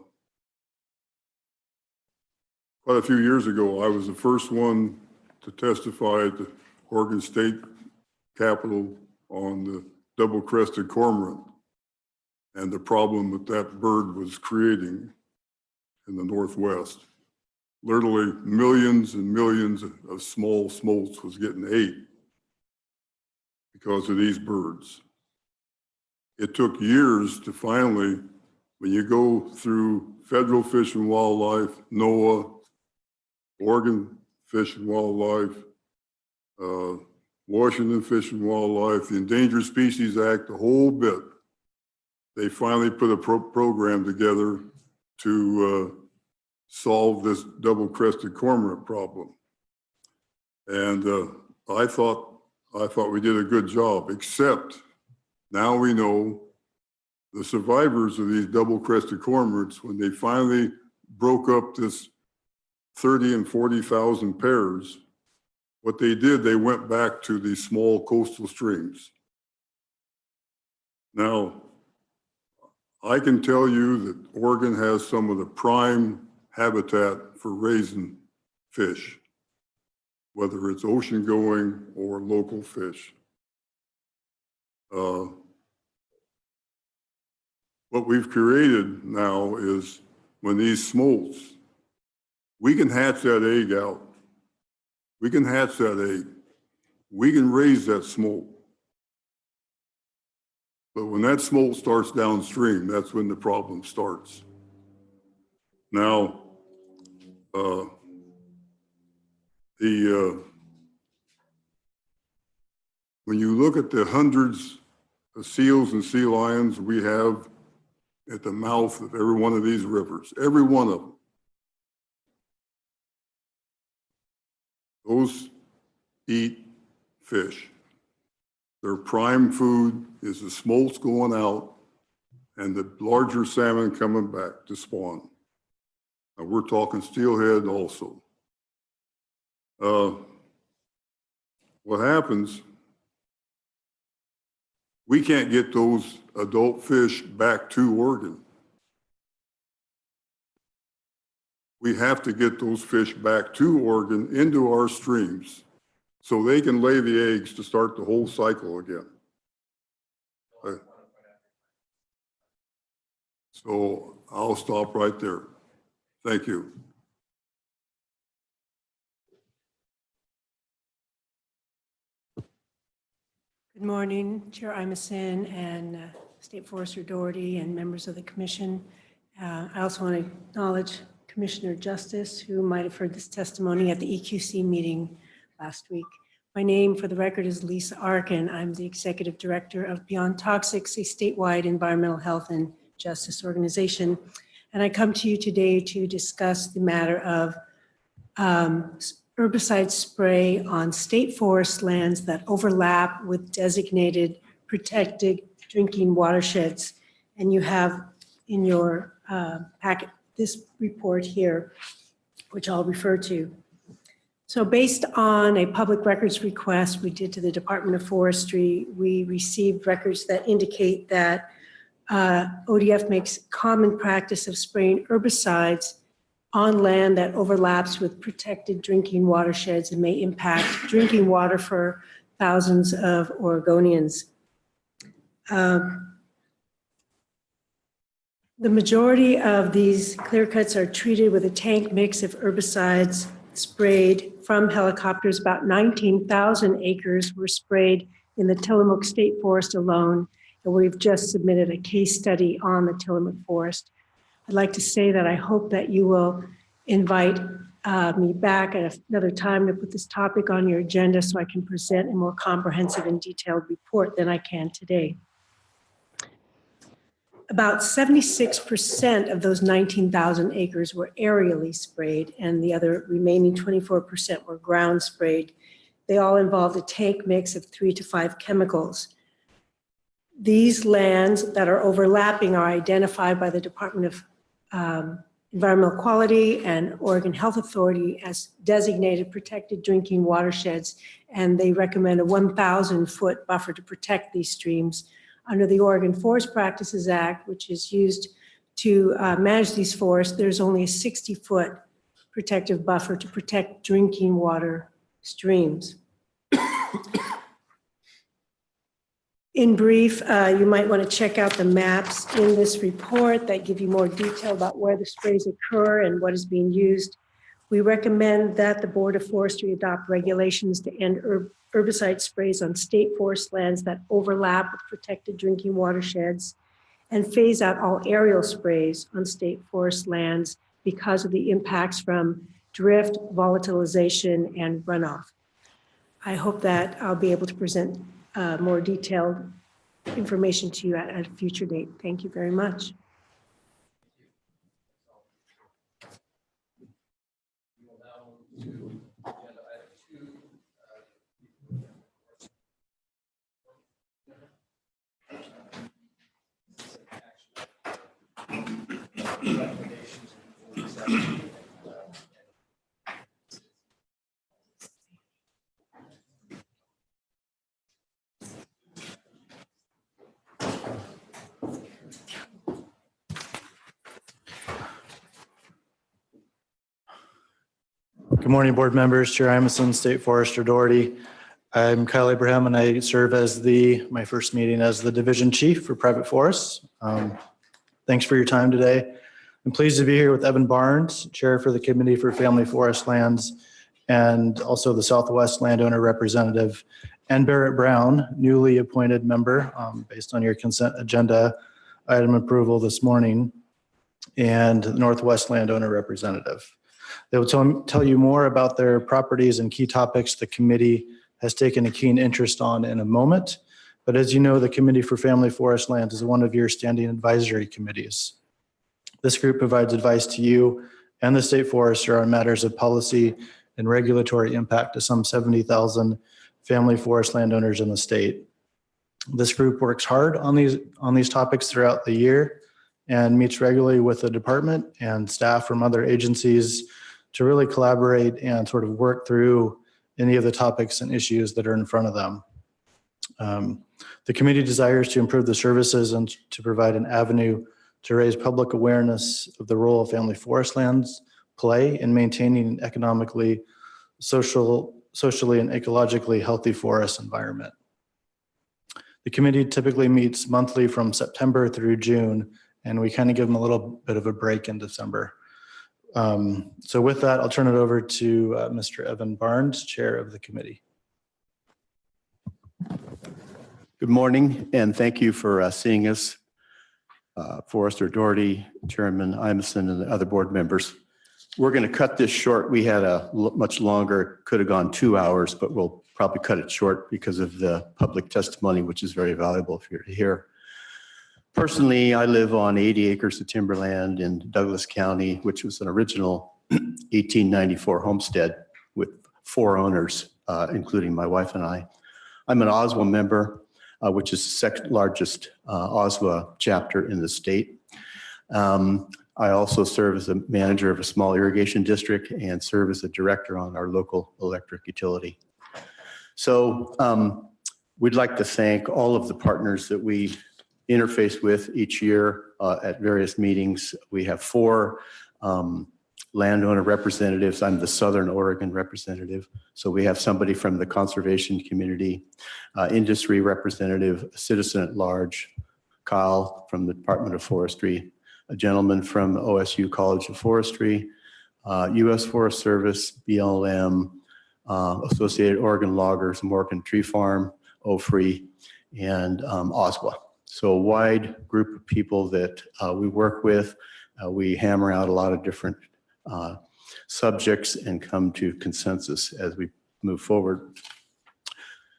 a few years ago, I was the first one to testify at the Oregon State Capitol on the double-crested cormorant and the problem that bird was creating in the Northwest. Literally millions and millions of small smolts was getting ate because of these birds. It took years to finally, when you go through Federal Fish and Wildlife, NOAA, Oregon Fish and Wildlife, Washington Fish and Wildlife, the Endangered Species Act, the whole bit, they finally put a program together to solve this double-crested cormorant problem. And I thought we did a good job, except now we know the survivors of these double-crested cormorants, when they finally broke up this 30 and 40,000 pairs, what they did, they went back to these small coastal streams. Now, I can tell you that Oregon has some of the prime habitat for raising fish, whether it's ocean going or local fish. What we've created now is when these smolts, we can hatch that egg out. We can hatch that egg. We can raise that smolt. But when that smolt starts downstream, that's when the problem starts. Now, when you look at the hundreds of seals and sea lions we have at the mouth of every one of these rivers, every one of them, those eat fish. Their prime food is the smolts going out and the larger salmon coming back to spawn. Now we're talking steelhead also. What happens, we can't get those adult fish back to Oregon. We have to get those fish back to Oregon into our streams so they can lay the eggs to start the whole cycle again. So I'll stop right there. Thank you. Good morning, Chair Imeson and State Forester Doherty and members of the commission. I also want to acknowledge Commissioner Justice, who might have heard this testimony at the EQC meeting last week. My name, for the record, is Lisa Arkin. I'm the Executive Director of Beyond Toxics, a statewide environmental health and justice organization. And I come to you today to discuss the matter of herbicide spray on state forest lands that overlap with designated protected drinking watersheds. And you have in your packet this report here, which I'll refer to. So based on a public records request we did to the Department of Forestry, we received records that indicate that ODF makes common practice of spraying herbicides on land that overlaps with protected drinking watersheds and may impact drinking water for thousands of Oregonians. The majority of these clear cuts are treated with a tank mix of herbicides sprayed from helicopters. About 19,000 acres were sprayed in the Tillamook State Forest alone, and we've just submitted a case study on the Tillamook Forest. I'd like to say that I hope that you will invite me back at another time to put this topic on your agenda so I can present a more comprehensive and detailed report than I can today. About 76% of those 19,000 acres were aerially sprayed, and the other remaining 24% were ground sprayed. They all involved a tank mix of 3 to 5 chemicals. These lands that are overlapping are identified by the Department of Environmental Quality and Oregon Health Authority as designated protected drinking watersheds, and they recommend a 1,000-foot buffer to protect these streams. Under the Oregon Forest Practices Act, which is used to manage these forests, there's only a 60-foot protective buffer to protect drinking water streams. In brief, you might want to check out the maps in this report that give you more detail about where the sprays occur and what is being used. We recommend that the Board of Forestry adopt regulations to end herbicide sprays on state forest lands that overlap with protected drinking watersheds and phase out all aerial sprays on state forest lands because of the impacts from drift, volatilization, and runoff. I hope that I'll be able to present more detailed information to you at a future date. Thank you very much. Good morning, board members, Chair Imison, State Forester Doherty. I'm Kyle Abraham, and I serve as my first meeting as the Division Chief for Private Forests. Thanks for your time today. I'm pleased to be here with Evan Barnes, Chair for the Committee for Family Forest Lands, and also the Southwest Landowner Representative, and Barrett Brown, newly appointed member, based on your consent agenda item approval this morning, and the Northwest Landowner Representative. They will tell you more about their properties and key topics the committee has taken a keen interest on in a moment. But as you know, the Committee for Family Forest Lands is one of your standing advisory committees. This group provides advice to you and the state forester on matters of policy and regulatory impact to some 70,000 family forest landowners in the state. This group works hard on these topics throughout the year and meets regularly with the department and staff from other agencies to really collaborate and sort of work through any of the topics and issues that are in front of them. The committee desires to improve the services and to provide an avenue to raise public awareness of the role of family forest lands play in maintaining an economically, socially, and ecologically healthy forest environment. The committee typically meets monthly from September through June, and we kind of give them a little bit of a break in December. So with that, I'll turn it over to Mr. Evan Barnes, Chair of the committee. Good morning, and thank you for seeing us, Forester Doherty, Chairman Imison, and the other board members. We're going to cut this short. We had a much longer, could have gone 2 hours, but we'll probably cut it short because of the public testimony, which is very valuable for you to hear. Personally, I live on 80 acres of timberland in Douglas County, which was an original 1894 homestead with 4 owners, including my wife and I. I'm an OSWA member, which is the second largest OSWA chapter in the state. I also serve as a manager of a small irrigation district and serve as a director on our local electric utility. So we'd like to thank all of the partners that we interface with each year at various meetings. We have 4 landowner representatives. I'm the Southern Oregon representative. So we have somebody from the conservation community, industry representative, a citizen at large, Kyle from the Department of Forestry, a gentleman from OSU College of Forestry, U.S. Forest Service, BLM, Associated Oregon Loggers, Morgan Tree Farm, OFRI, and OSWA. So a wide group of people that we work with. We hammer out a lot of different subjects and come to consensus as we move forward.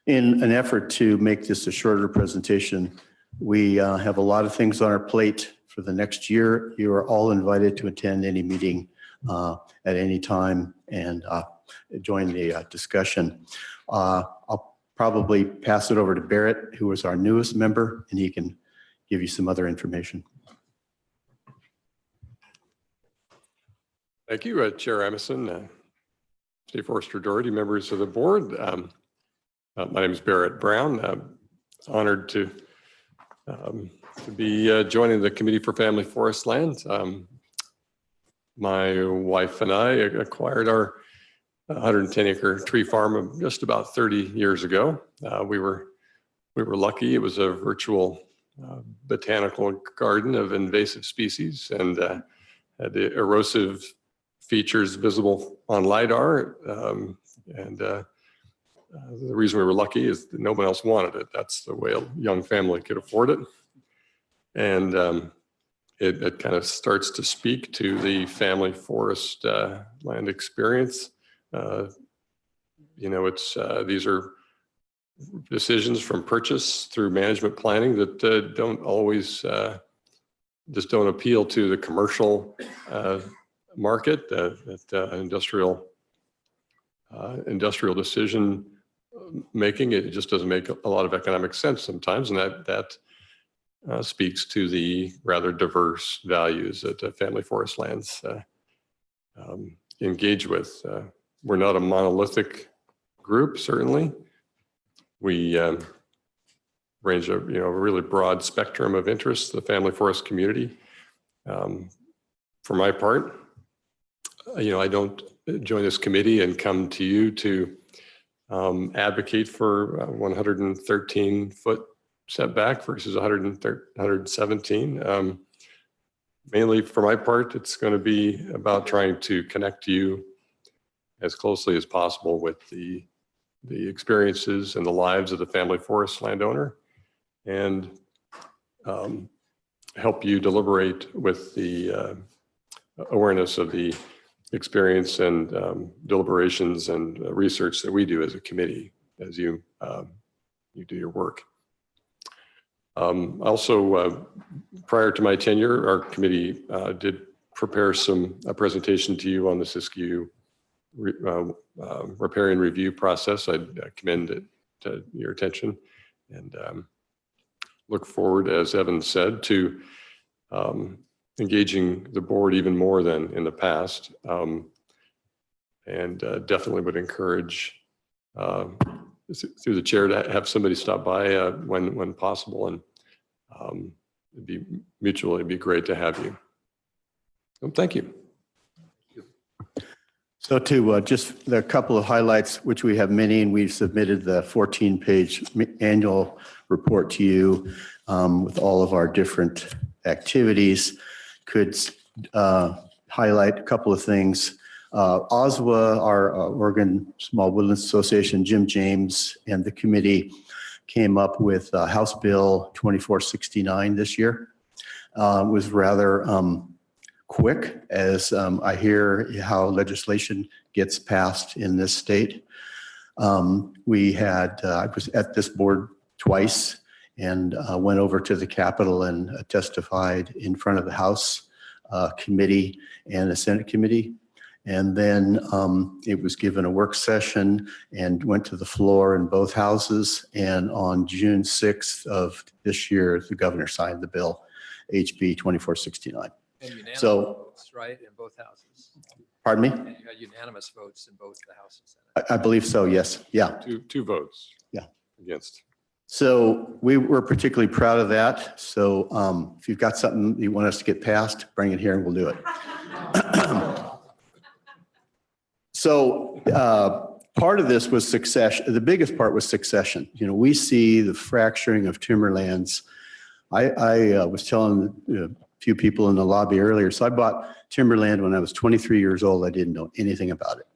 In an effort to make this a shorter presentation, we have a lot of things on our plate for the next year. You are all invited to attend any meeting at any time and join the discussion. I'll probably pass it over to Barrett, who is our newest member, and he can give you some other information. Thank you, Chair Emerson, State Forester Doherty, members of the board. My name is Barrett Brown. Honored to be joining the Committee for Family Forest Lands. My wife and I acquired our 110-acre tree farm just about 30 years ago. We were lucky. It was a virtual botanical garden of invasive species and had the erosive features visible on LiDAR. The reason we were lucky is that no one else wanted it. That's the way a young family could afford it. And it kind of starts to speak to the family forest land experience. You know, these are decisions from purchase through management planning that don't always just don't appeal to the commercial market, industrial decision making. It just doesn't make a lot of economic sense sometimes, and that speaks to the rather diverse values that family forest lands engage with. We're not a monolithic group, certainly. We range a really broad spectrum of interests, the family forest community. For my part, I don't join this committee and come to you to advocate for 113-foot setback versus 117. Mainly for my part, it's going to be about trying to connect you as closely as possible with the experiences and the lives of the family forest landowner, and help you deliberate with the awareness of the experience and deliberations and research that we do as a committee as you do your work. Also, prior to my tenure, our committee did prepare a presentation to you on the Siskiyou riparian review process. I'd commend it to your attention, and look forward, as Evan said, to engaging the board even more than in the past, and definitely would encourage through the chair to have somebody stop by when possible, and it'd be great to have you. So, thank you. So to just a couple of highlights, which we have many, and we've submitted the 14-page annual report to you with all of our different activities. Could highlight a couple of things. OSWA, our Oregon Small Woodlands Association, Jim James and the committee came up with House Bill 2469 this year. It was rather quick, as I hear how legislation gets passed in this state. I was at this board twice and went over to the Capitol and testified in front of the House committee and the Senate committee. And then it was given a work session and went to the floor in both houses. And on June 6th of this year, the governor signed the bill, HB 2469. And unanimous So, votes, right, in both houses. pardon me? And you had unanimous votes in both the House and Senate. I believe so, yes. Yeah. Two votes. Yeah. Against. So we were particularly proud of that. So if you've got something you want us to get passed, bring it here and we'll do it. So part of this was succession. The biggest part was succession. You know, we see the fracturing of timberlands. I was telling a few people in the lobby earlier, so I bought timberland when I was 23 years old. I didn't know anything about it.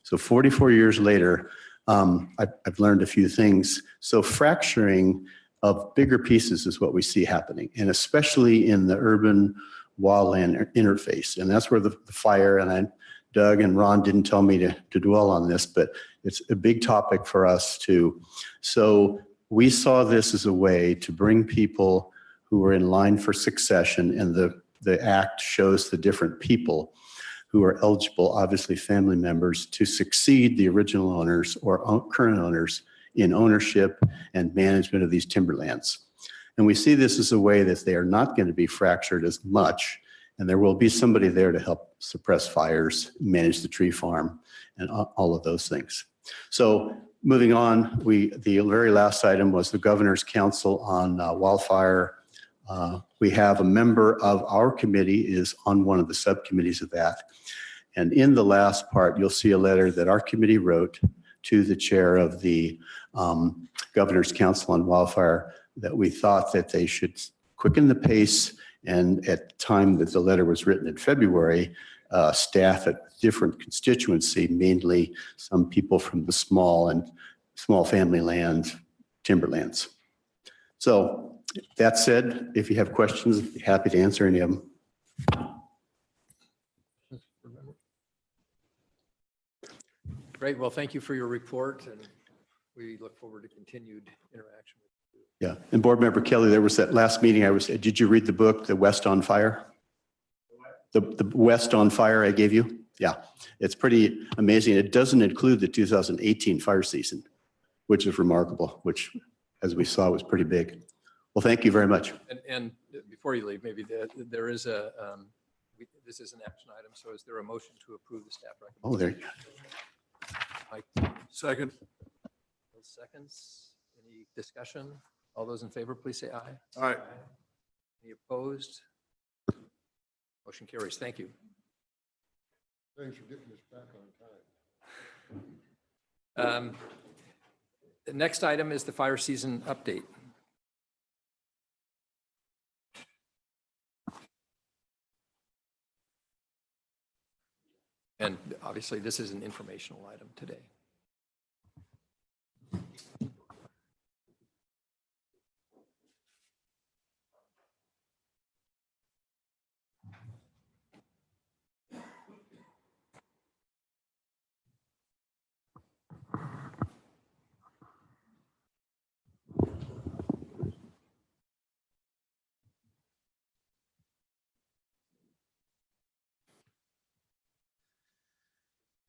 So 44 years later, I've learned a few things. So fracturing of bigger pieces is what we see happening, and especially in the urban wildland interface. And that's where the fire, and Doug and Ron didn't tell me to dwell on this, but it's a big topic for us too. So we saw this as a way to bring people who were in line for succession, and the act shows the different people who are eligible, obviously family members, to succeed the original owners or current owners in ownership and management of these timberlands. And we see this as a way that they are not going to be fractured as much, and there will be somebody there to help suppress fires, manage the tree farm, and all of those things. So moving on, the very last item was the Governor's Council on wildfire. We have a member of our committee is on one of the subcommittees of that. And in the last part, you'll see a letter that our committee wrote to the chair of the Governor's Council on Wildfire that we thought that they should quicken the pace. And at the time that the letter was written in February, staff at different constituency, mainly some people from the small family land timberlands. So that said, if you have questions, I'd be happy to answer any of them. Great. Well, thank you for your report, and we look forward to continued interaction. Yeah, and Board Member Kelly, there was that last meeting did you read the book, The West on Fire? The West on Fire I gave you? Yeah, it's pretty amazing. It doesn't include the 2018 fire season, which is remarkable, which, as we saw, was pretty big. Well, thank you very much. And before you leave, maybe there is this is an action item, so is there a motion to approve the staff recommendation? Oh, there you go. Mike. Second. Seconds. Any discussion? All those in favor, please say aye. Aye. Any opposed? Motion carries. Thank you. Thanks for getting this back on time. The next item is the fire season update. And obviously, this is an informational item today.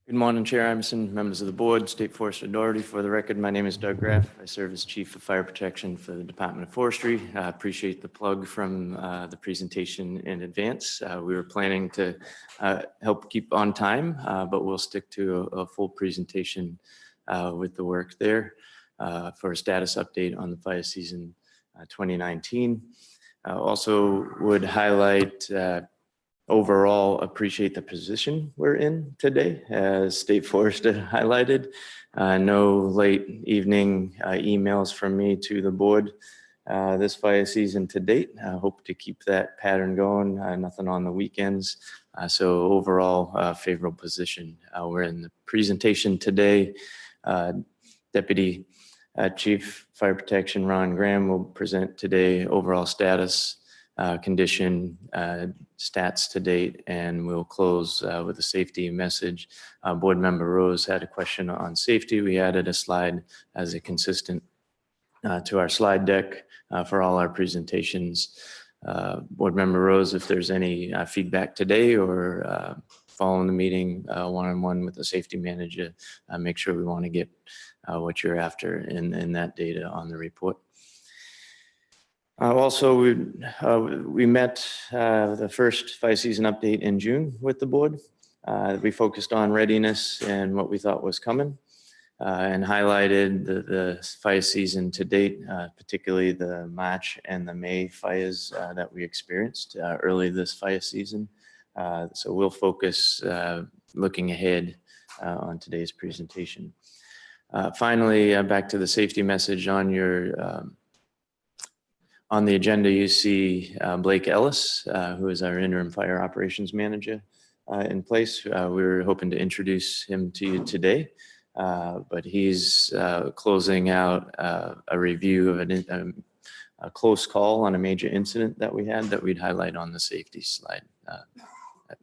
Good morning, Chair Emerson, members of the board, State Forest Authority. For the record, my name is Doug Graff. I serve as Chief of Fire Protection for the Department of Forestry. I appreciate the plug from the presentation in advance. We were planning to help keep on time, but we'll stick to a full presentation with the work there for a status update on the fire season 2019. Also would highlight overall appreciate the position we're in today, as State Forest highlighted. No late evening emails from me to the board this fire season to date. I hope to keep that pattern going, nothing on the weekends. So overall favorable position. We're in the presentation today. Deputy Chief Fire Protection Ron Graham will present today overall status, condition, stats to date, and we'll close with a safety message. Board Member Rose had a question on safety. We added a slide as a consistent to our slide deck for all our presentations. Board Member Rose, if there's any feedback today or following the meeting one-on-one with the safety manager, make sure we want to get what you're after in that data on the report. Also, we met the first fire season update in June with the board. We focused on readiness and what we thought was coming and highlighted the fire season to date, particularly the March and the May fires that we experienced early this fire season. So we'll focus looking ahead on today's presentation. Finally, back to the safety message on your on the agenda, you see Blake Ellis, who is our interim fire operations manager in place. We were hoping to introduce him to you today, but he's closing out a review of a close call on a major incident that we had that we'd highlight on the safety slide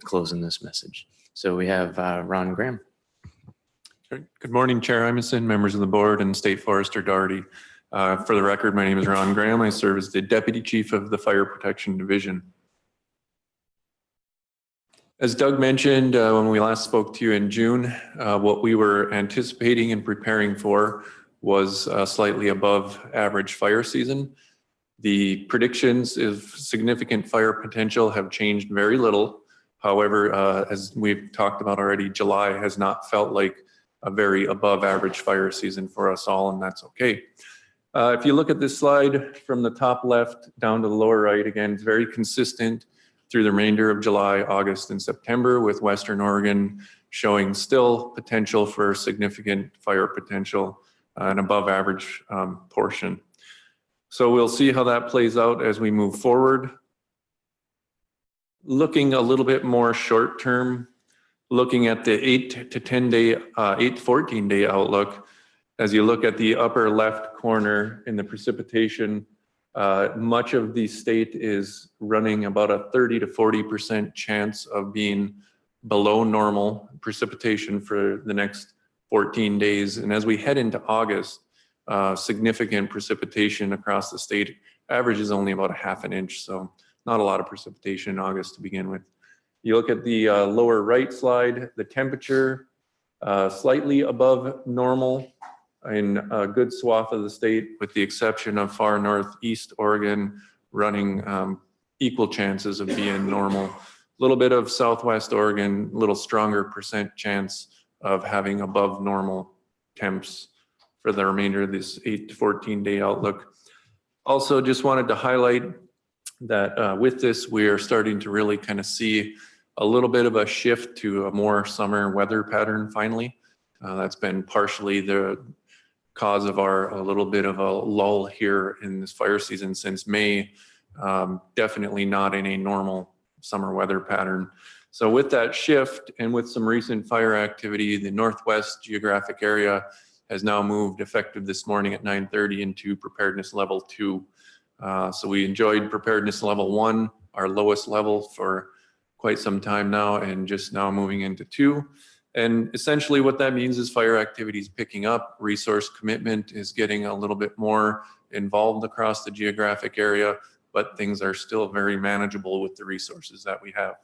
closing this message. So we have Ron Graham. Good morning, Chair Imison, members of the board, and State Forester Doherty. For the record, my name is Ron Graham. I serve as the Deputy Chief of the Fire Protection Division. As Doug mentioned, when we last spoke to you in June, what we were anticipating and preparing for was slightly above average fire season. The predictions of significant fire potential have changed very little. However, as we've talked about already, July has not felt like a very above average fire season for us all, and that's okay. If you look at this slide from the top left down to the lower right, again, it's very consistent through the remainder of July, August, and September, with Western Oregon showing still potential for significant fire potential, an above average portion. So we'll see how that plays out as we move forward. Looking a little bit more short term, looking at the 8 to 14 day outlook, as you look at the upper left corner in the precipitation, much of the state is running about a 30 to 40% chance of being below normal precipitation for the next 14 days. And as we head into August, significant precipitation across the state. Average is only about a ½ inch, so not a lot of precipitation in August to begin with. You look at the lower right slide, the temperature slightly above normal in a good swath of the state, with the exception of far northeast Oregon running equal chances of being normal. A little bit of southwest Oregon, a little stronger percent chance of having above normal temps for the remainder of this 8 to 14 day outlook. Also, just wanted to highlight that with this, we are starting to really kind of see a little bit of a shift to a more summer weather pattern finally. That's been partially the cause of a little bit of a lull here in this fire season since May, definitely not in a normal summer weather pattern. So with that shift and with some recent fire activity, the Northwest geographic area has now moved effective this morning at 9:30 into preparedness level 2. So we enjoyed preparedness level 1, our lowest level for quite some time now, and just now moving into 2. And essentially what that means is fire activity is picking up, resource commitment is getting a little bit more involved across the geographic area, but things are still very manageable with the resources that we have.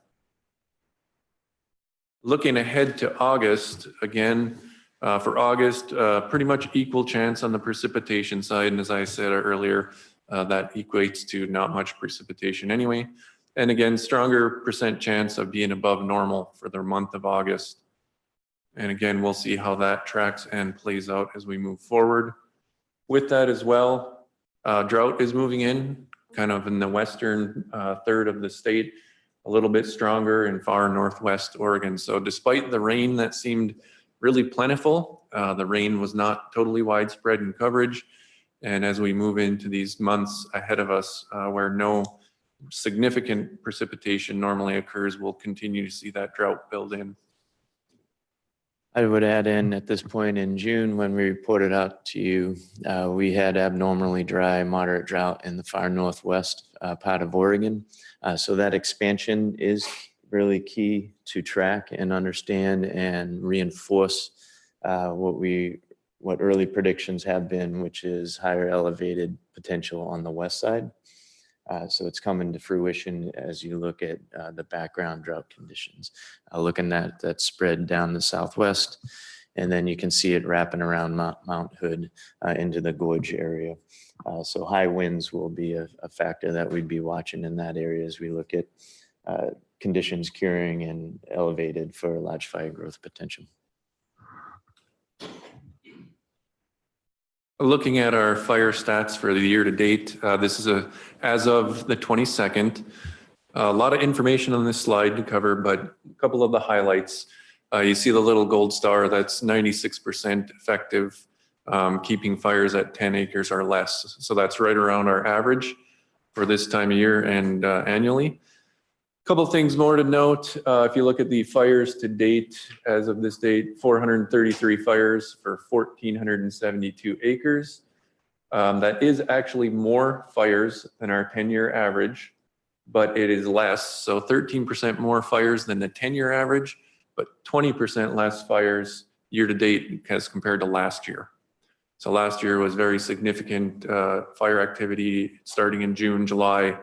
Looking ahead to August, again, for August, pretty much equal chance on the precipitation side. And as I said earlier, that equates to not much precipitation anyway. And again, stronger percent chance of being above normal for the month of August. And again, we'll see how that tracks and plays out as we move forward. With that as well, drought is moving in kind of in the western third of the state, a little bit stronger in far northwest Oregon. So despite the rain that seemed really plentiful, the rain was not totally widespread in coverage. And as we move into these months ahead of us where no significant precipitation normally occurs, we'll continue to see that drought build in. I would add in at this point in June, when we reported out to you, we had abnormally dry, moderate drought in the far northwest part of Oregon. So that expansion is really key to track and understand and reinforce what early predictions have been, which is higher elevated potential on the west side. So it's coming to fruition as you look at the background drought conditions. Looking at that spread down the southwest, and then you can see it wrapping around Mount Hood into the gorge area. So high winds will be a factor that we'd be watching in that area as we look at conditions curing and elevated for large fire growth potential. Looking at our fire stats for the year to date, this is as of the 22nd. A lot of information on this slide to cover, but a couple of the highlights. You see the little gold star, that's 96% effective, keeping fires at 10 acres or less. So that's right around our average for this time of year and annually. Couple things more to note. If you look at the fires to date, as of this date, 433 fires for 1,472 acres. That is actually more fires than our 10-year average, but it is less. So 13% more fires than the 10-year average, but 20% less fires year to date as compared to last year. So last year was very significant fire activity starting in June, July.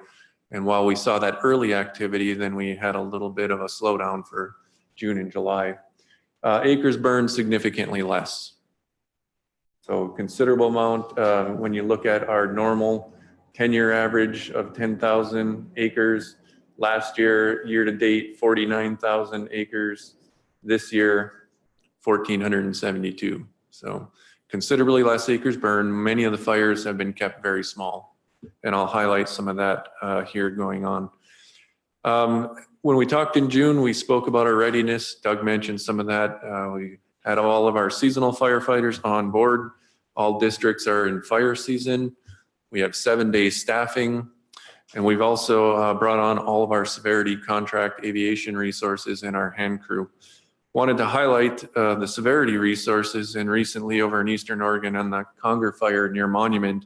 And while we saw that early activity, then we had a little bit of a slowdown for June and July. Acres burned significantly less. So considerable amount when you look at our normal 10-year average of 10,000 acres. Last year, year to date, 49,000 acres. This year, 1,472. So considerably less acres burned. Many of the fires have been kept very small. And I'll highlight some of that here going on. When we talked in June, we spoke about our readiness. Doug mentioned some of that. We had all of our seasonal firefighters on board. All districts are in fire season. We have 7-day staffing. And we've also brought on all of our severity contract aviation resources and our hand crew. Wanted to highlight the severity resources, and recently over in Eastern Oregon on the Conger fire near Monument,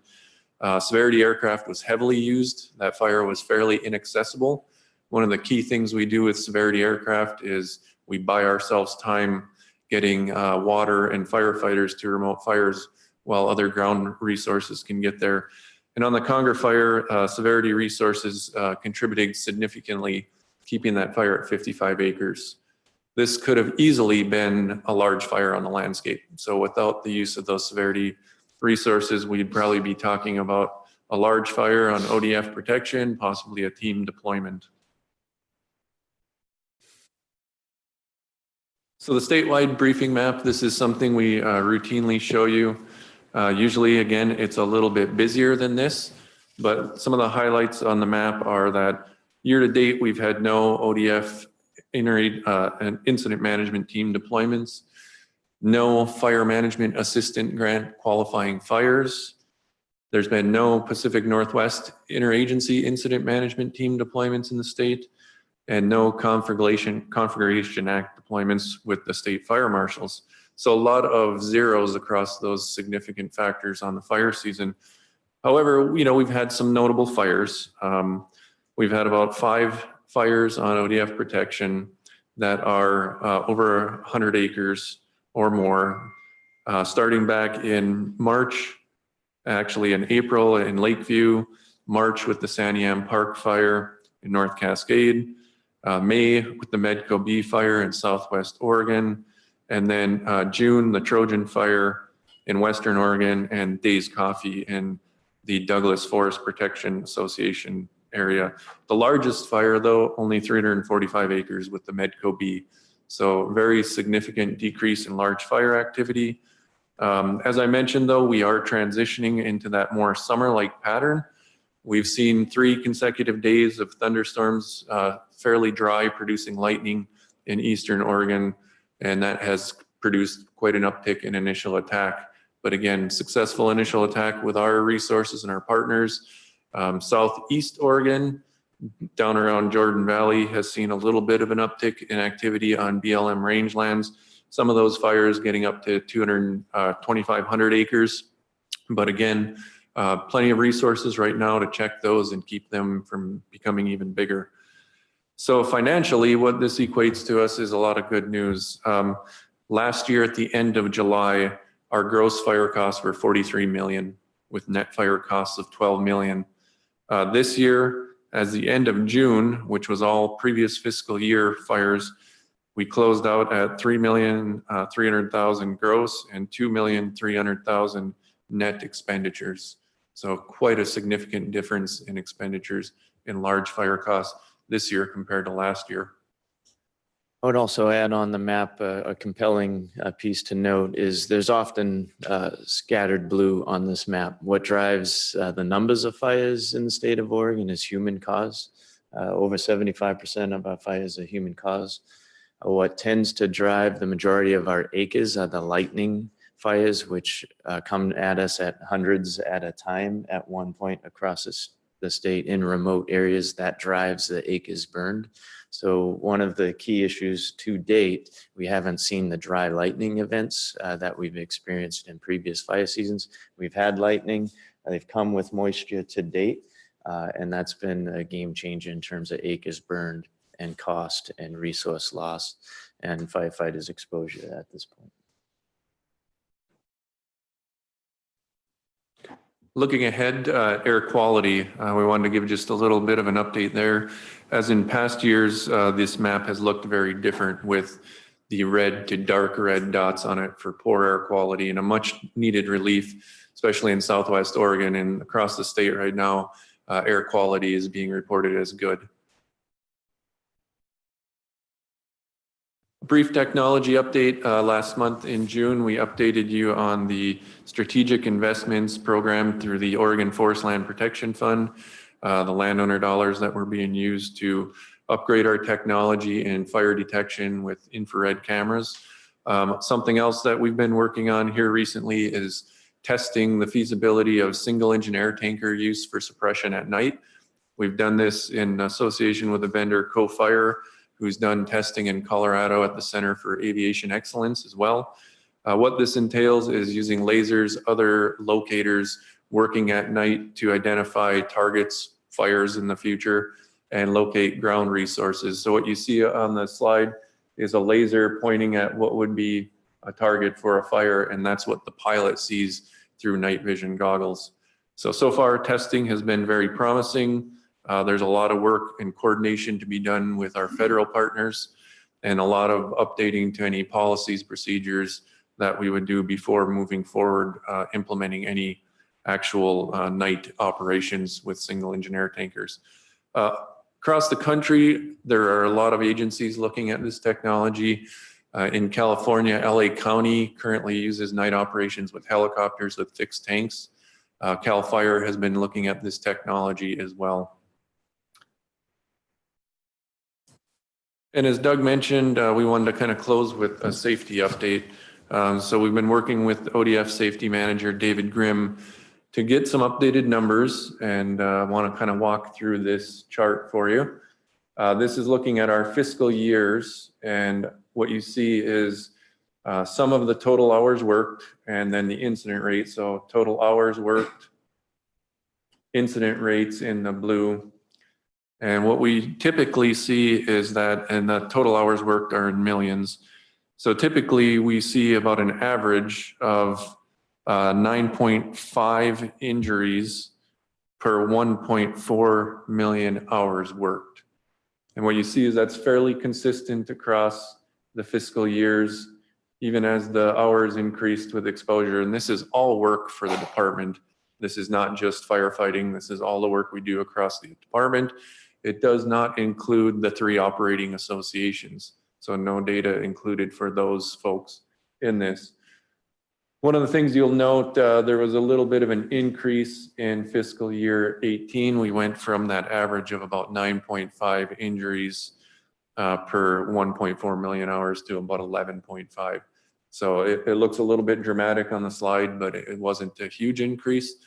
severity aircraft was heavily used. That fire was fairly inaccessible. One of the key things we do with severity aircraft is we buy ourselves time getting water and firefighters to remote fires while other ground resources can get there. And on the Conger fire, severity resources contributed significantly, keeping that fire at 55 acres. This could have easily been a large fire on the landscape. So without the use of those severity resources, we'd probably be talking about a large fire on ODF protection, possibly a team deployment. So the statewide briefing map, this is something we routinely show you. Usually, again, it's a little bit busier than this, but some of the highlights on the map are that year to date, we've had no ODF and incident management team deployments, no fire management assistant grant qualifying fires. There's been no Pacific Northwest interagency incident management team deployments in the state, and no Configuration Act deployments with the state fire marshals. So a lot of zeros across those significant factors on the fire season. However, we've had some notable fires. We've had about 5 fires on ODF protection that are over 100 acres or more, starting back in March, actually in April in Lakeview, March with the Santiam Park fire in North Cascade, May with the Medco B fire in Southwest Oregon, and then June, the Trojan fire in Western Oregon, and Days Coffee in the Douglas Forest Protection Association area. The largest fire, though, only 345 acres with the Medco B. So very significant decrease in large fire activity. As I mentioned, though, we are transitioning into that more summer-like pattern. We've seen 3 consecutive days of thunderstorms, fairly dry, producing lightning in Eastern Oregon, and that has produced quite an uptick in initial attack. But again, successful initial attack with our resources and our partners. Southeast Oregon, down around Jordan Valley, has seen a little bit of an uptick in activity on BLM rangelands. Some of those fires getting up to 2,500 acres. But again, plenty of resources right now to check those and keep them from becoming even bigger. So financially, what this equates to us is a lot of good news. Last year at the end of July, our gross fire costs were $43 million with net fire costs of $12 million. This year, as the end of June, which was all previous fiscal year fires, we closed out at $3,300,000 gross and $2,300,000 net expenditures. So quite a significant difference in expenditures in large fire costs this year compared to last year. I would also add on the map a compelling piece to note is there's often scattered blue on this map. What drives the numbers of fires in the state of Oregon is human cause. Over 75% of our fires are human cause. What tends to drive the majority of our ACEs are the lightning fires, which come at us at hundreds at a time at one point across the state in remote areas. That drives the ACEs burned. So one of the key issues to date, we haven't seen the dry lightning events that we've experienced in previous fire seasons. We've had lightning, they've come with moisture to date, and that's been a game changer in terms of acres burned and cost and resource loss and firefighters exposure at this point. Looking ahead, air quality, we wanted to give just a little bit of an update there. As in past years, this map has looked very different with the red to dark red dots on it for poor air quality and a much needed relief, especially in Southwest Oregon and across the state right now. Air quality is being reported as good. Brief technology update. Last month in June, we updated you on the strategic investments program through the Oregon Forest Land Protection Fund, the landowner dollars that were being used to upgrade our technology in fire detection with infrared cameras. Something else that we've been working on here recently is testing the feasibility of single engine air tanker use for suppression at night. We've done this in association with the vendor Co-Fire, who's done testing in Colorado at the Center for Aviation Excellence as well. What this entails is using lasers, other locators, working at night to identify targets, fires in the future, and locate ground resources. So what you see on the slide is a laser pointing at what would be a target for a fire, and that's what the pilot sees through night vision goggles. So far testing has been very promising. There's a lot of work and coordination to be done with our federal partners and a lot of updating to any policies, procedures that we would do before moving forward, implementing any actual night operations with single engine air tankers. Across the country, there are a lot of agencies looking at this technology. In California, LA County currently uses night operations with helicopters with fixed tanks. CAL FIRE has been looking at this technology as well. And as Doug mentioned, we wanted to kind of close with a safety update. So we've been working with ODF Safety Manager David Grimm to get some updated numbers, and want to kind of walk through this chart for you. This is looking at our fiscal years, and what you see is some of the total hours worked and then the incident rate. So total hours worked, incident rates in the blue. And what we typically see is that, and the total hours worked are in millions. So typically we see about an average of 9.5 injuries per 1.4 million hours worked. And what you see is that's fairly consistent across the fiscal years, even as the hours increased with exposure. And this is all work for the department. This is not just firefighting. This is all the work we do across the department. It does not include the 3 operating associations. So no data included for those folks in this. One of the things you'll note, there was a little bit of an increase in fiscal year 18. We went from that average of about 9.5 injuries per 1.4 million hours to about 11.5. So it looks a little bit dramatic on the slide, but it wasn't a huge increase.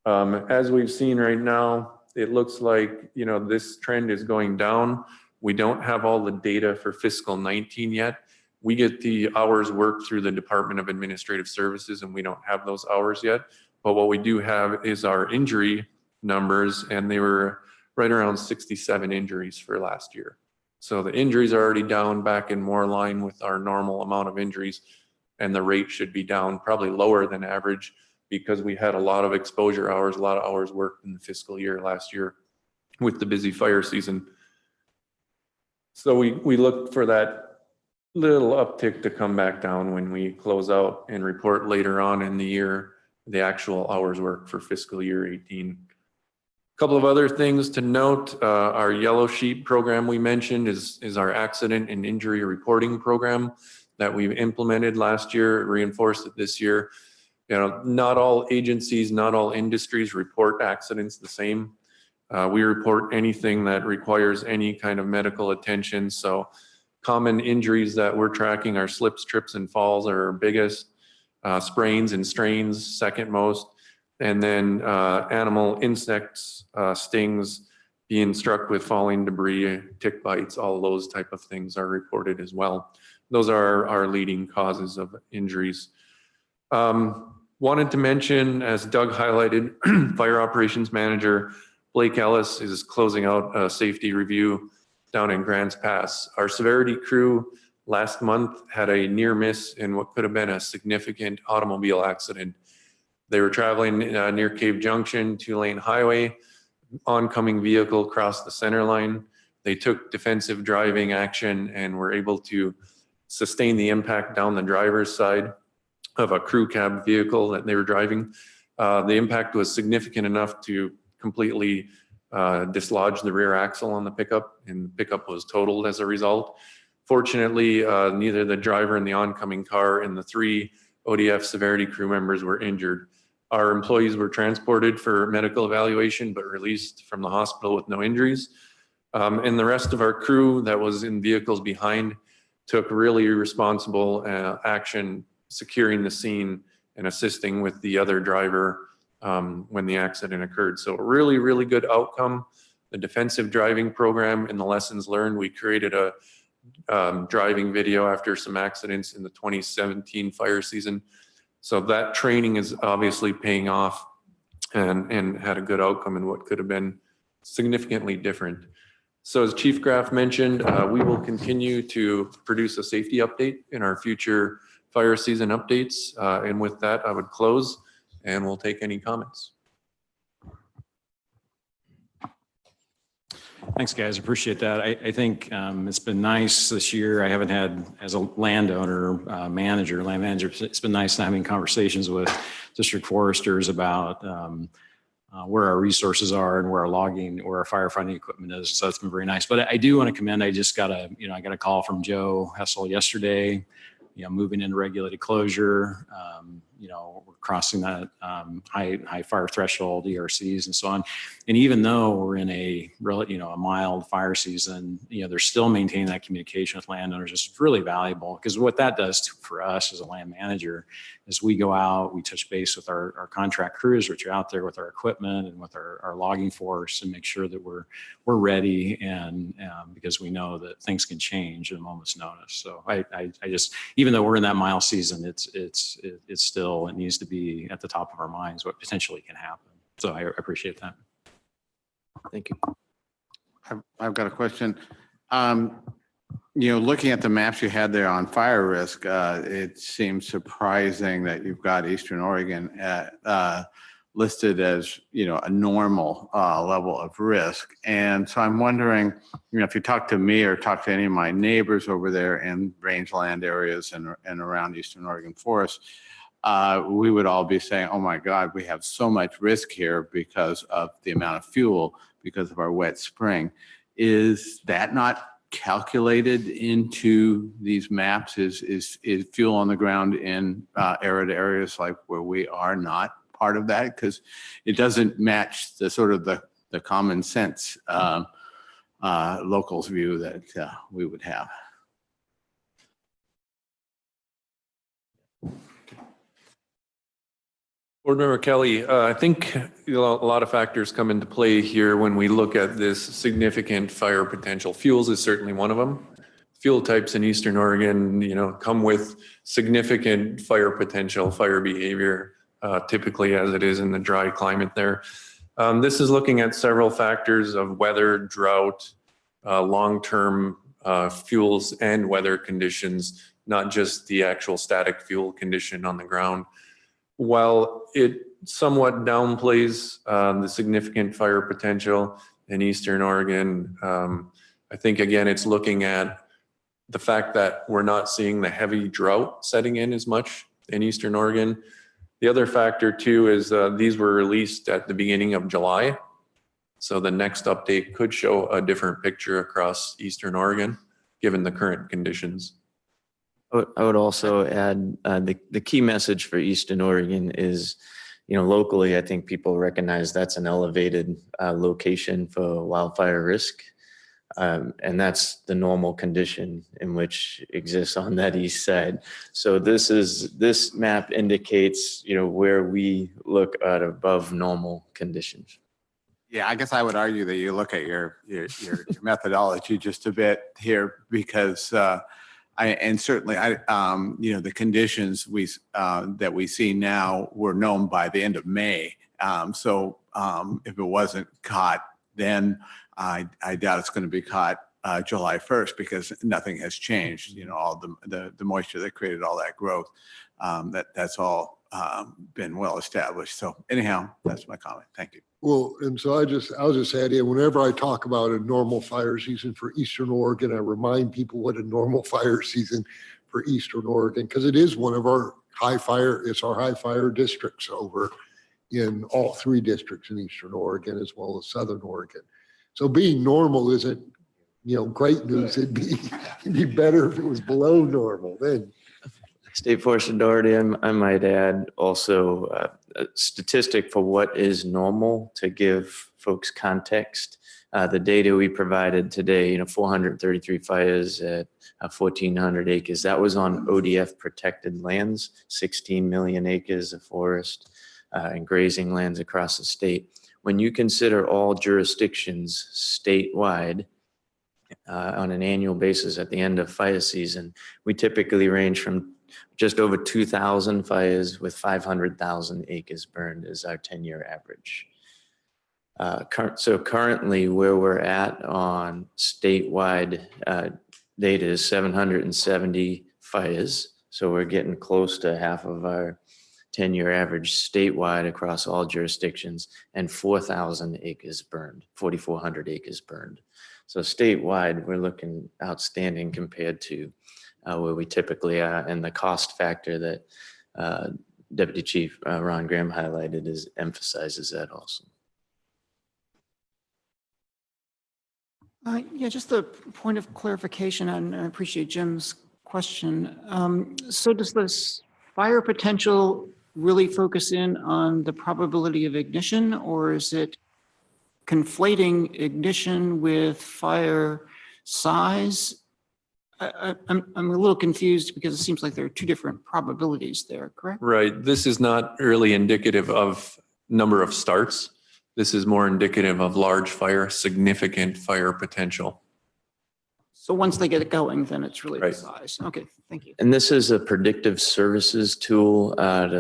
As we've seen right now, it looks like, you know, this trend is going down. We don't have all the data for fiscal 19 yet. We get the hours worked through the Department of Administrative Services, and we don't have those hours yet. But what we do have is our injury numbers, and they were right around 67 injuries for last year. So the injuries are already down back in more line with our normal amount of injuries, and the rate should be down probably lower than average because we had a lot of exposure hours, a lot of hours worked in the fiscal year last year with the busy fire season. So we look for that little uptick to come back down when we close out and report later on in the year the actual hours worked for fiscal year 18. A couple of other things to note, our yellow sheet program we mentioned is our accident and injury reporting program that we've implemented last year, reinforced it this year. You know, not all agencies, not all industries report accidents the same. We report anything that requires any kind of medical attention. So common injuries that we're tracking are slips, trips, and falls are our biggest. Sprains and strains, second most. And then animal insects, stings, being struck with falling debris, tick bites, all those type of things are reported as well. Those are our leading causes of injuries. Wanted to mention, as Doug highlighted, Fire Operations Manager Blake Ellis is closing out a safety review down in Grants Pass. Our severity crew last month had a near miss in what could have been a significant automobile accident. They were traveling near Cave Junction, 2-lane highway, oncoming vehicle crossed the center line. They took defensive driving action and were able to sustain the impact down the driver's side of a crew cab vehicle that they were driving. The impact was significant enough to completely dislodge the rear axle on the pickup, and the pickup was totaled as a result. Fortunately, neither the driver in the oncoming car and the 3 ODF severity crew members were injured. Our employees were transported for medical evaluation, but released from the hospital with no injuries. And the rest of our crew that was in vehicles behind took really responsible action, securing the scene and assisting with the other driver when the accident occurred. So really, really good outcome. The defensive driving program and the lessons learned, we created a driving video after some accidents in the 2017 fire season. So that training is obviously paying off and had a good outcome in what could have been significantly different. So as Chief Graff mentioned, we will continue to produce a safety update in our future fire season updates. And with that, I would close and we'll take any comments. Thanks, guys. Appreciate that. I think it's been nice this year. I haven't had, as a landowner, land manager, it's been nice having conversations with district foresters about where our resources are and where our logging, where our firefighting equipment is. So that's been very nice. But I do want to commend, I just got a, I got a call from Joe Hessel yesterday, moving into regulated closure. We're crossing that high fire threshold, ERCs and so on. And even though we're in a mild fire season, they're still maintaining that communication with landowners. It's really valuable, because what that does for us as a land manager is we go out, we touch base with our contract crews, which are out there with our equipment and with our logging force, and make sure that we're ready, and because we know that things can change at a moment's notice. So I just, even though we're in that mild season, it's still, it needs to be at the top of our minds what potentially can happen. So I appreciate that. Thank you. I've got a question. Looking at the maps you had there on fire risk, it seems surprising that you've got Eastern Oregon listed as, a normal level of risk. And so I'm wondering, if you talk to me or talk to any of my neighbors over there in rangeland areas and around Eastern Oregon forests, we would all be saying, oh my God, we have so much risk here because of the amount of fuel, because of our wet spring. Is that not calculated into these maps? Is fuel on the ground in arid areas like where we are not part of that? Because it doesn't match the sort of the common sense locals view that we would have. Board Member Kelly, I think a lot of factors come into play here when we look at this significant fire potential. Fuels is certainly one of them. Fuel types in Eastern Oregon, come with significant fire potential, fire behavior, typically as it is in the dry climate there. This is looking at several factors of weather, drought, long-term fuels and weather conditions, not just the actual static fuel condition on the ground. While it somewhat downplays the significant fire potential in Eastern Oregon, I think, again, it's looking at the fact that we're not seeing the heavy drought setting in as much in Eastern Oregon. The other factor, too, is these were released at the beginning of July. So the next update could show a different picture across Eastern Oregon, given the current conditions. I would also add the key message for Eastern Oregon is, locally, I think people recognize that's an elevated location for wildfire risk. And that's the normal condition in which exists on that east side. So this map indicates, where we look at above normal conditions. Yeah, I guess I would argue that you look at your methodology just a bit here because certainly the conditions that we see now were known by the end of May. So if it wasn't caught then, I doubt it's going to be caught July 1st because nothing has changed. All the moisture that created all that growth, that's all been well established. So anyhow, that's my comment. Thank you. Well, and so I'll just add in, whenever I talk about a normal fire season for Eastern Oregon, I remind people what a normal fire season for Eastern Oregon, because it is one of our it's our high fire districts over in all 3 districts in Eastern Oregon as well as Southern Oregon. So being normal isn't, great news. It'd be better if it was below normal then. State Forest Authority, I might add also a statistic for what is normal to give folks context. The data we provided today, 433 fires at 1,400 acres. That was on ODF protected lands, 16 million acres of forest and grazing lands across the state. When you consider all jurisdictions statewide on an annual basis at the end of fire season, we typically range from just over 2,000 fires with 500,000 acres burned is our 10-year average. So currently where we're at on statewide data is 770 fires. So we're getting close to half of our 10-year average statewide across all jurisdictions, and 4,000 acres burned, 4,400 acres burned. So statewide, we're looking outstanding compared to where we typically are, and the cost factor that Deputy Chief Ron Graham highlighted emphasizes that also. Yeah, just a point of clarification, and I appreciate Jim's question. So does this fire potential really focus in on the probability of ignition, or is it conflating ignition with fire size? I'm a little confused because it seems like there are 2 different probabilities there, correct? Right. This is not really indicative of number of starts. This is more indicative of large fire, significant fire potential. So once they get it going, then it's really Right. the size. Okay, thank you. And this is a predictive services tool at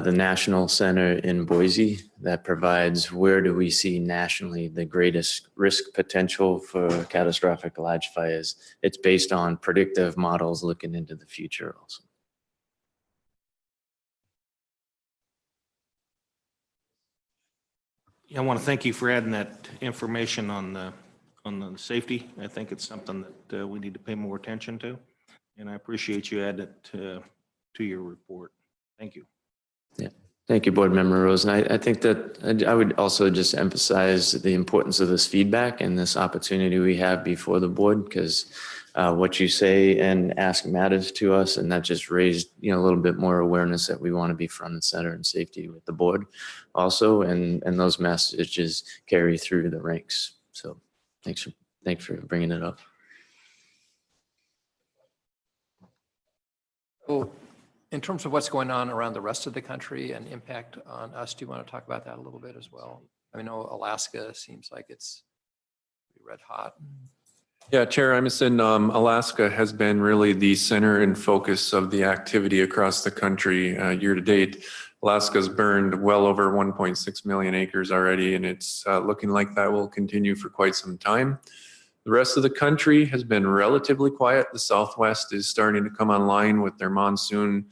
the National Center in Boise that provides where do we see nationally the greatest risk potential for catastrophic large fires. It's based on predictive models looking into the future also. I want to thank you for adding that information on the safety. I think it's something that we need to pay more attention to, and I appreciate you adding it to your report. Thank you. Yeah, thank you, Board Member Rose. And I think that I would also just emphasize the importance of this feedback and this opportunity we have before the board, because what you say and ask matters to us, and that just raised a little bit more awareness that we want to be front and center in safety with the board also, and those messages carry through the ranks. So thanks for bringing it up. Well, in terms of what's going on around the rest of the country and impact on us, do you want to talk about that a little bit as well? I know Alaska seems like it's red hot. Yeah, Chair Emerson, Alaska has been really the center and focus of the activity across the country year to date. Alaska's burned well over 1.6 million acres already, and it's looking like that will continue for quite some time. The rest of the country has been relatively quiet. The Southwest is starting to come online with their monsoon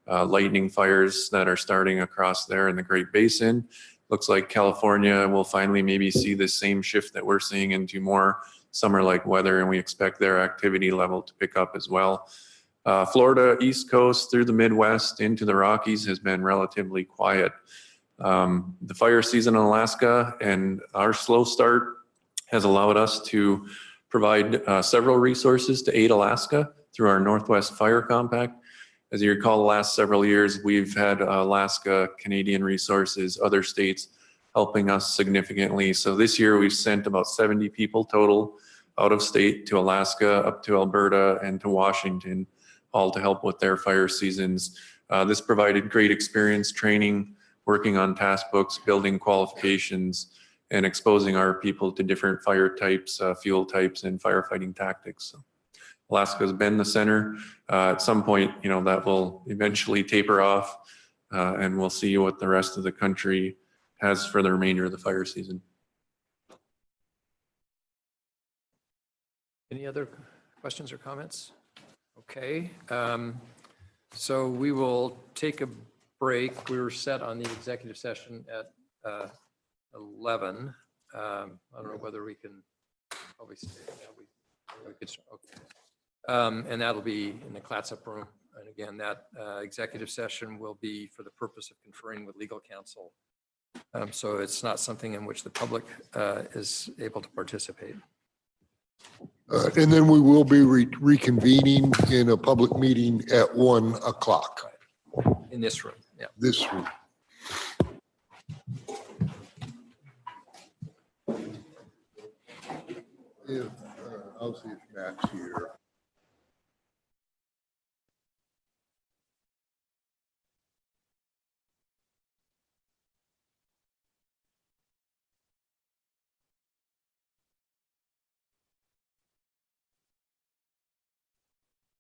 lightning fires that are starting across there in the Great Basin. Looks like California will finally maybe see the same shift that we're seeing into more summer-like weather, and we expect their activity level to pick up as well. Florida, East Coast through the Midwest into the Rockies has been relatively quiet. The fire season in Alaska and our slow start has allowed us to provide several resources to aid Alaska through our Northwest Fire Compact. As you recall, the last several years, we've had Alaska, Canadian resources, other states helping us significantly. So this year we've sent about 70 people total out of state to Alaska, up to Alberta, and to Washington, all to help with their fire seasons. This provided great experience, training, working on task books, building qualifications, and exposing our people to different fire types, fuel types, and firefighting tactics. So Alaska has been the center. At some point, that will eventually taper off, and we'll see what the rest of the country has for the remainder of the fire season. Any other questions or comments? Okay, so we will take a break. We were set on the executive session at 11. I don't know whether we can probably stay. We could, okay. And that'll be in the Clatsop room. And again, that executive session will be for the purpose of conferring with legal counsel. So it's not something in which the public is able to participate. And then we will be reconvening in a public meeting at 1 o'clock. In this room, yeah. This room. I'll see if Matt's here.